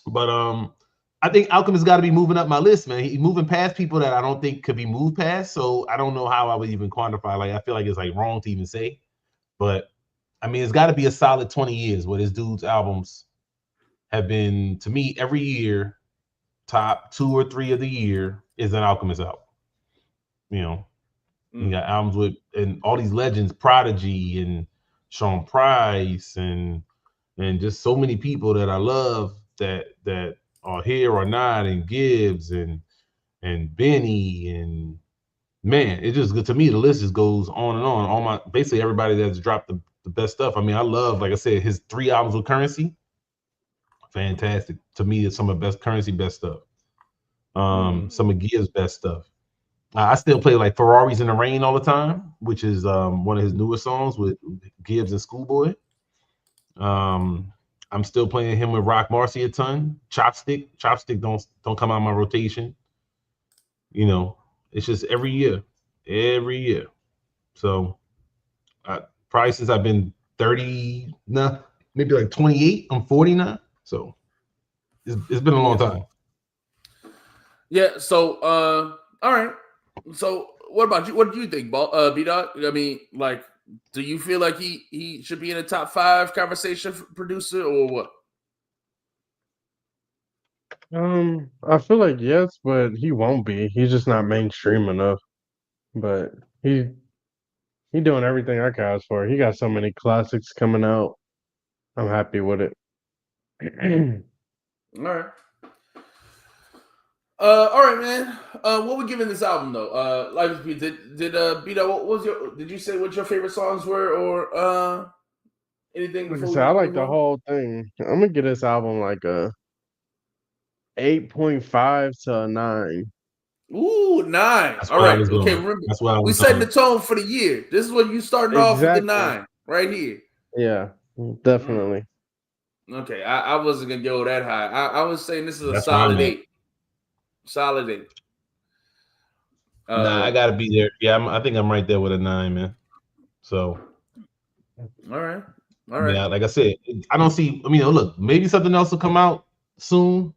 but I think Alchemist got to be moving up my list, man. He's moving past people that I don't think could be moved past. So I don't know how I would even quantify. Like I feel like it's like wrong to even say, but I mean it's got to be a solid 20 years where this dude's albums have been, to me, every year top 2 or 3 of the year is an Alchemist album. You got albums with and all these legends, Prodigy and Sean Price and just so many people that I love that are here or not, and Gibbs and Benny, and man, it just, to me, the list just goes on and on. All my, basically everybody that's dropped the best stuff. I mean, I love, like I said, his 3 albums with Currency. Fantastic. To me, it's some of the best Currency best stuff. Some of Gibbs' best stuff. I still play like Ferraris in the Rain all the time, which is one of his newest songs with Gibbs and Schoolboy. I'm still playing him with Rock Marcy a ton. Chopstick don't come out of my rotation. It's just every year. So probably since I've been 30, nah, maybe like 28. I'm 40 now. So it's been a long time. Yeah. So all right. So what about you? What do you think, B-Dog? I mean, like, do you feel like he should be in the top 5 conversation producer or what? I feel like yes, but he won't be. He's just not mainstream enough. But he doing everything I can ask for. He got so many classics coming out. I'm happy with it. All right. All right, man. What we giving this album though? Life is Beautiful. Did B-Dog, what was did you say what your favorite songs were or anything Like I before said, we I like move the on? whole thing. I'm gonna give this album like a 8.5 to a 9. Ooh, 9. That's All where I right. was Okay, going. remember That's where I we was setting the going. tone for the year. This is what you starting off with the Exactly. 9 right here. Yeah, Mm. definitely. Okay, I wasn't gonna go that high. I was saying this is a That's where I'm solid at. 8. Solid 8. Nah, I gotta be there. Yeah, I think I'm right there with a 9, man. So All right. All right. yeah, like I said, I don't see. I mean, look, maybe something else will come out soon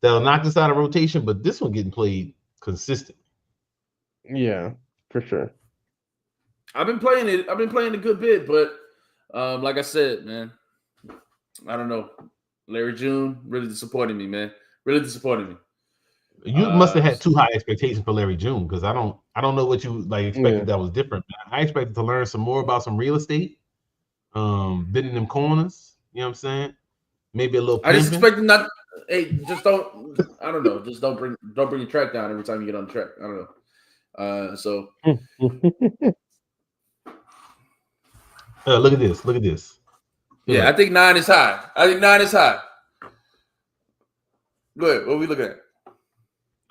that'll knock this out of rotation, but this one getting played consistent. Yeah, for sure. I've been playing it. I've been playing a good bit, but like I said, man, I don't know. Larry June really disappointed me, man. Really disappointed me. You must have had too high expectations for Larry June because I don't know what you like expected Yeah. that was different. I expected to learn some more about some real estate, been in them corners. You know what I'm saying? Maybe a little I just pimping. expected not. Hey, just don't. I don't know. Just don't bring your track down every time you get on the track. I don't know. So Look at this. Look at this. yeah, I think 9 is high. I think 9 is high. Go ahead. What are we looking at?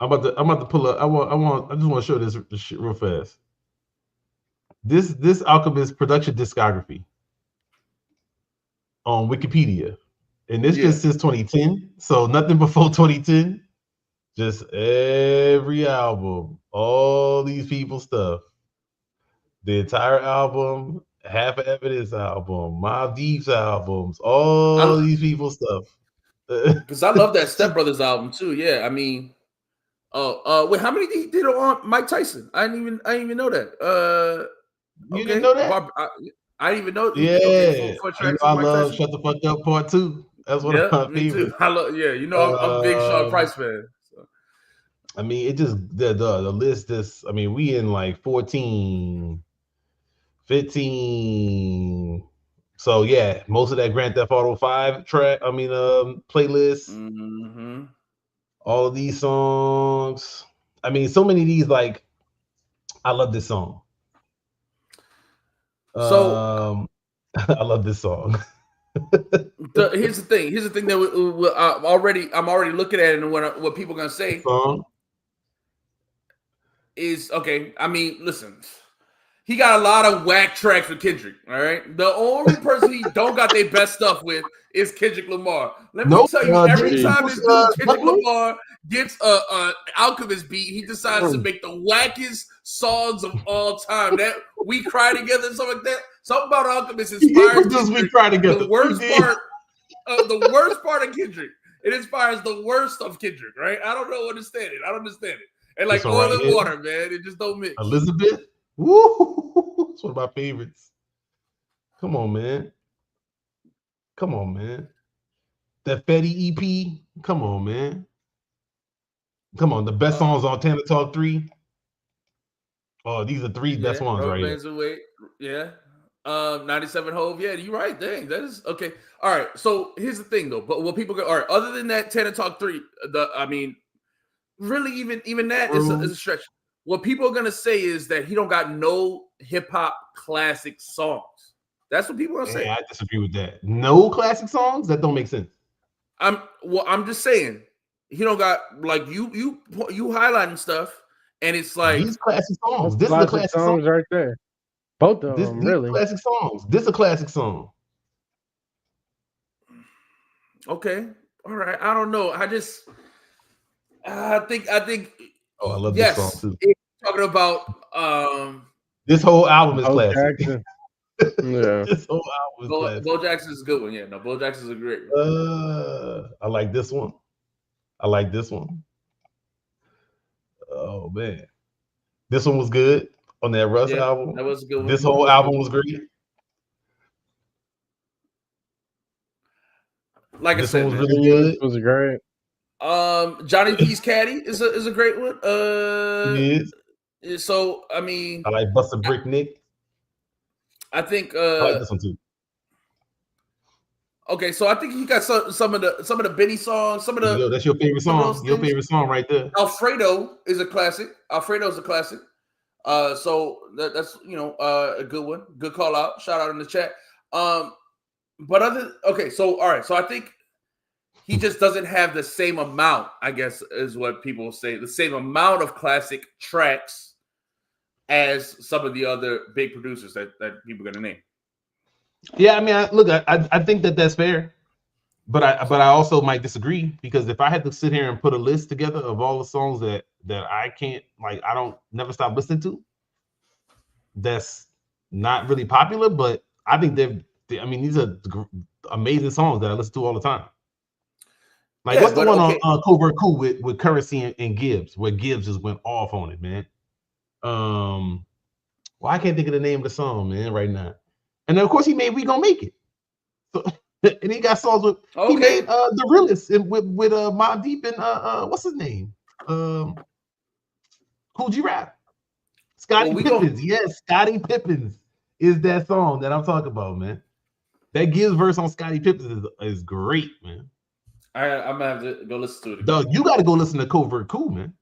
I'm about to pull up. I just want to show this shit real fast. This Alchemist production discography on Wikipedia, and this just since 2010. So nothing before 2010. Just every album, all these people's stuff. The entire album, Half of Evidence album, Mobb Deep's albums, all these people's stuff. Because I love that Step Brothers album too. Yeah, I mean, wait, how many did on Mike Tyson? I didn't even know that. You Okay, didn't know that? I didn't even know. Yeah, Okay, 4 you know tracks I of Mike love Tyson. Shut the Fuck Up Part 2. That's one of Yeah, my me too. favorites. I love. Yeah, I'm a big Sean Price fan. So. I mean, it just the list. I mean, we in like 14, 15. So yeah, most of that Grand Theft Auto 5 track. I mean, playlist. Mm-hmm. All of these songs. I mean, so many of these. Like, I love this song. So I love this song. here's the thing. Here's the thing that I'm already looking at it, and what people are gonna say is okay. I mean, listen. He got a lot of whack tracks with Kendrick. All right. The only person he don't got their best stuff with is Kendrick Lamar. Let me tell you, every time this dude Kendrick Lamar gets a Alchemist beat, he decides to make the wackest songs of all time. That We Cry Together and something like that. Something about Alchemist inspires We Cry Together. The worst part of Kendrick. It inspires the worst of Kendrick, right? I don't understand it. I don't understand it. And like oil and water, man, it just don't mix. Elizabeth. Woo! It's one of my favorites. Come on, man. Come on, man. That Fetty EP. Come on, man. Come on. The best songs on Tana Talk 3. Oh, these are 3 best ones right here. Yeah. 97 Hove. Yeah, you're right. Dang, that is okay. All right. So here's the thing though. But what people go, all right, other than that Tana Talk 3, I mean, really even that is a stretch. What people are gonna say is that he don't got no hip hop classic songs. That's what people are gonna say. Yeah, I disagree with that. No classic songs? That don't make sense. I'm just saying he don't got like you highlighting stuff, and it's like these classic songs. This is a classic song right there. Both of them, really. Classic songs. This is a classic song. Okay, all right. I don't know. I think. Oh, I love yes, this song too. talking about This whole album is classic. Jackson. Yeah. This whole album is classic. Bo Jackson is a good one. Yeah, no, Bo Jackson is a great one. I like this one. Oh man, this one was good on that Russ album. That was a good one. This whole album was great. Like this I said, one was really good. It was great. Johnny D's Caddy is a great one. It is. So I mean, I like Busta Brick Nick. I think I like this one too. Okay, so I think he got some of the Benny songs, some of the. Yo, that's your favorite song. Your favorite song right there. Alfredo is a classic. Alfredo's a classic. So that's a good one. Good call out. Shout out in the chat. But so all right. So I think he just doesn't have the same amount, I guess, is what people say, the same amount of classic tracks as some of the other big producers that people are gonna name. Yeah, I mean, I think that's fair, but I also might disagree, because if I had to sit here and put a list together of all the songs that I can't, like, I don't never stop listening to, that's not really popular, but I think these are amazing songs that I listen to all the time. Like, what's the one on Covert Coup with Currency and Gibbs, where Gibbs just went off on it, man? Well, I can't think of the name of the song, man, right now. And then, of course, he made "We Gonna Make It." So, and he got songs with he made "The Realest" with Mobb Deep and what's his name? Cool G Rap. Scottie Pippins. Yes, Scottie Pippins is that song that I'm talking about, man. That Gibbs verse on Scottie Pippins is great, man. I'm gonna have to go listen to it again. Dog, you got to go listen to Covert Coup, man.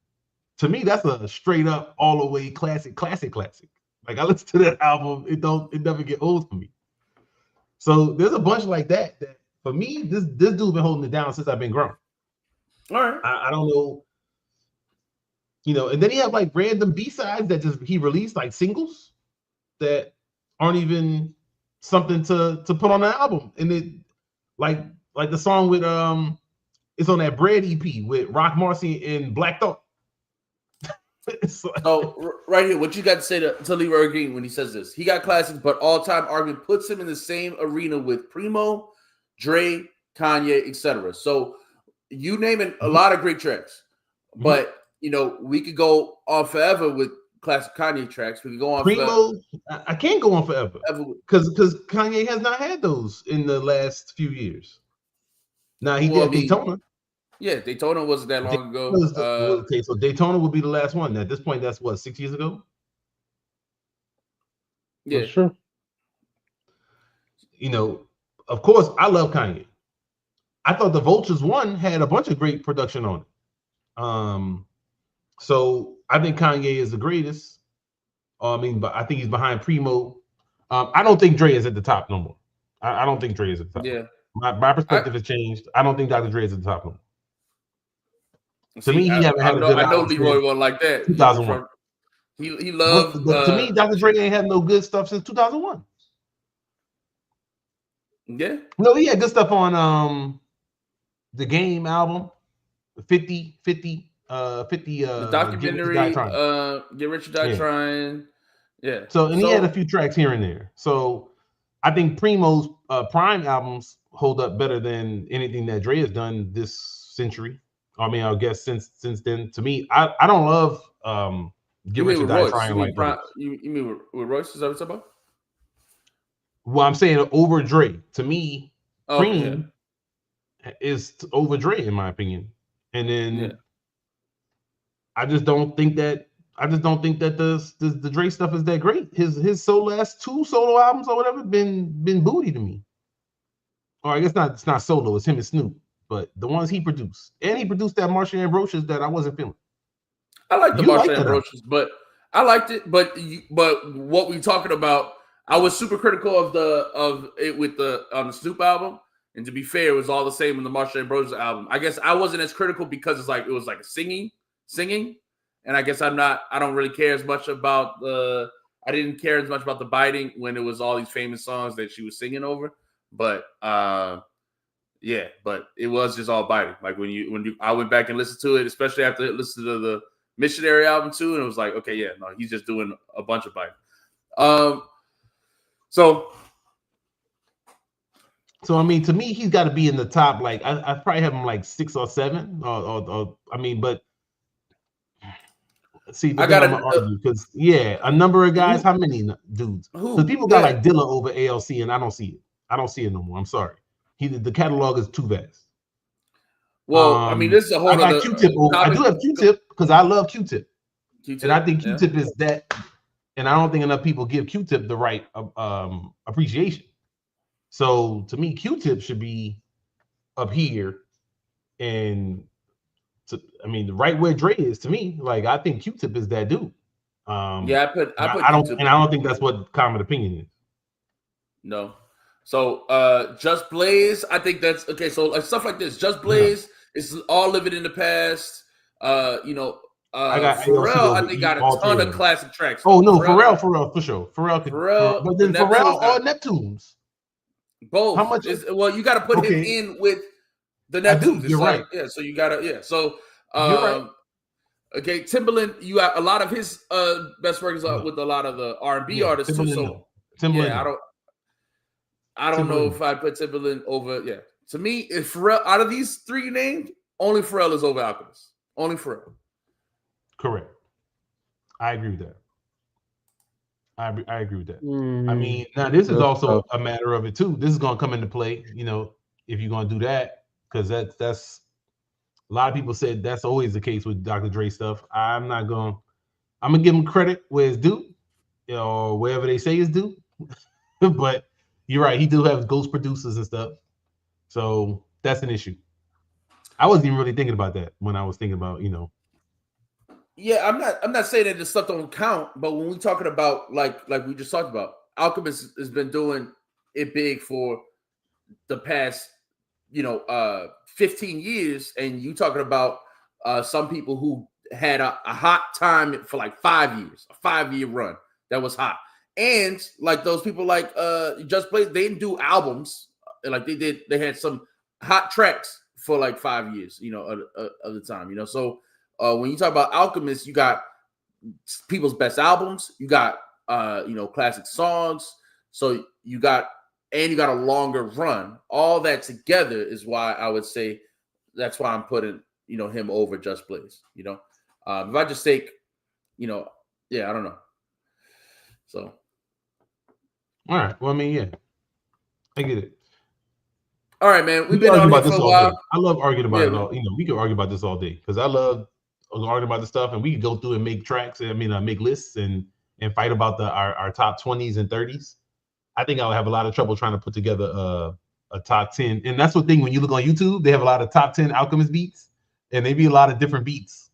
To me, that's a straight up all the way classic. Like, I listen to that album, it never get old for me. So there's a bunch like that for me, this dude been holding it down since I've been grown. All right. I don't know, and then he have like random B-sides that he released, like singles that aren't even something to put on the album. And it like the song with it's on that Bread EP with Rock Marcy and Black Thought. So right here, what you got to say to Leroy Green when he says this? He got classics, but all-time argument puts him in the same arena with Primo, Dre, Kanye, etc. So you naming a lot of great tracks, but we could go on forever with classic Kanye tracks. We could go on Primo. I can't go on forever because Kanye has not had those in the last few years. Now he did Daytona. Yeah, Daytona wasn't that long ago. Okay, so Daytona would be the last one. At this point, that's what, 6 years ago? Yeah, sure. Of course, I love Kanye. I thought the Vultures one had a bunch of great production on it. So I think Kanye is the greatest. But I think he's behind Primo. I don't think Dre is at the top no more. I don't think Dre is at the top. Yeah. My perspective has changed. I don't think Dr. Dre is at the top no more. To me, he haven't had a good album. I know Leroy wasn't like that. 2001. He loved. To me, Dr. Dre ain't had no good stuff since 2001. Yeah. No, he had good stuff on the Game album, 50. The documentary, Get Rich or Die Trying. Yeah. So he had a few tracks here and there. So I think Primo's prime albums hold up better than anything that Dre has done this century. I guess since then. To me, I don't love Get Rich or Die Trying like that. You mean with Royce? Is that what it's about? Well, I'm saying over Dre. To me, Cream is over Dre in my opinion. And then I just don't think that the Dre stuff is that great. His last 2 solo albums or whatever been booty to me. Or I guess it's not solo, it's him and Snoop. But the ones he produced, and he produced that Marsha Ambrosius that I wasn't feeling. I like the Marsha Ambrosius, but I liked it. But what we talking about? I was super critical of it with the Snoop album, and to be fair, it was all the same in the Marsha Ambrosius album. I guess I wasn't as critical because it was like singing, and I guess I don't really care as much about I didn't care as much about the biting when it was all these famous songs that she was singing over, but. Yeah, but it was just all biting. Like I went back and listened to it, especially after listening to the Missionary album too, and it was like, okay, yeah, no, he's just doing a bunch of biting. So I mean, to me, he's got to be in the top. Like I probably have him like 6 or 7. Or I mean, but see, but then I'm gonna argue because a number of guys. How many dudes? Because people got like Dilla over ALC, and I don't see it. I don't see it no more. I'm sorry. The catalog is too vast. Well, I mean, this is a whole other Q-Tip. I do have Q-Tip because I love Q-Tip. And I think Q-Tip is that, and I don't think enough people give Q-Tip the right appreciation. So to me, Q-Tip should be up here, and I mean, the right where Dre is to me. Like I think Q-Tip is that dude. I put I don't think that's what common opinion is. No. So Just Blaze, I think that's okay. So like stuff like this, Just Blaze is all living in the past. I got Pharrell, I think got a ton of classic tracks. Oh no, Pharrell for sure. Pharrell, but then Pharrell or Neptunes. Both. How much? You got to put him in with the Neptunes. You're right. Yeah, so you got to So you're right. Okay, Timbaland, you got a lot of his best work is with a lot of the R&B artists too. So Timbaland, I don't know if I put Timbaland over. Yeah, to me, if Pharrell out of these 3 named, only Pharrell is over Alchemist. Only Pharrell. Correct. I agree with that. I agree with that. I mean, now this is also a matter of it too. This is going to come into play, if you're going to do that, because that's a lot of people said that's always the case with Dr. Dre stuff. I'm gonna give him credit where it's due, or wherever they say it's due. But you're right, he do have ghost producers and stuff, so that's an issue. I wasn't even really thinking about that when I was thinking about, Yeah, I'm not saying that this stuff don't count, but when we're talking about like we just talked about, Alchemist has been doing it big for the past 15 years, and you talking about some people who had a hot time for like 5 years, a 5-year run that was hot, and like those people like Just Blaze, they didn't do albums like they had some hot tracks for like 5 years, of the time, so. When you talk about Alchemist, you got people's best albums, you got classic songs, so you got a longer run. All that together is why I would say that's why I'm putting him over Just Blaze. If I just take, I don't know. So, all right. Well, I mean, I get it. All right, man. We've been arguing about this all day. I love arguing about it all. We can argue about this all day because I love arguing about this stuff, and we can go through and make tracks. Make lists and fight about our top 20s and 30s. I think I'll have a lot of trouble trying to put together a top 10. And that's the thing, when you look on YouTube, they have a lot of top 10 Alchemist beats, and they be a lot of different beats.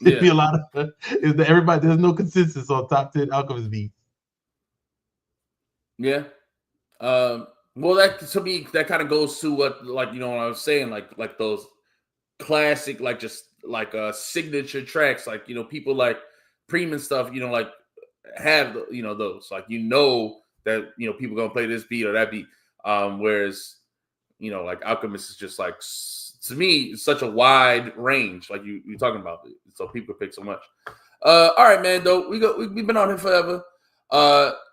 There'd be a lot of everybody. There's no consensus on top 10 Alchemist beats. Yeah. Well, that to me that kind of goes to what what I was saying, like those classic, like just like signature tracks, like people like Preem and stuff, like have those, like that people gonna play this beat or that beat. Whereas like Alchemist is just like, to me, it's such a wide range, like you're talking about, so people pick so much. All right, man. Though we've been on here forever.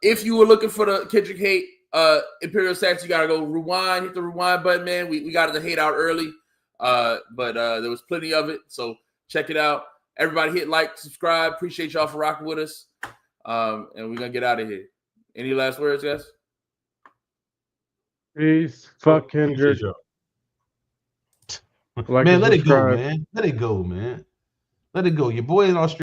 If you were looking for the Kendrick hate, Imperial Stats, you gotta go rewind, hit the rewind button, man. We got the hate out early. But there was plenty of it, so check it out. Everybody hit like, subscribe. Appreciate y'all for rocking with us. And we're gonna get out of here. Any last words, guys? Peace. Fuck Kendrick. Man, let it go, man. Let it go, man. Let it go. Your boy in Australia.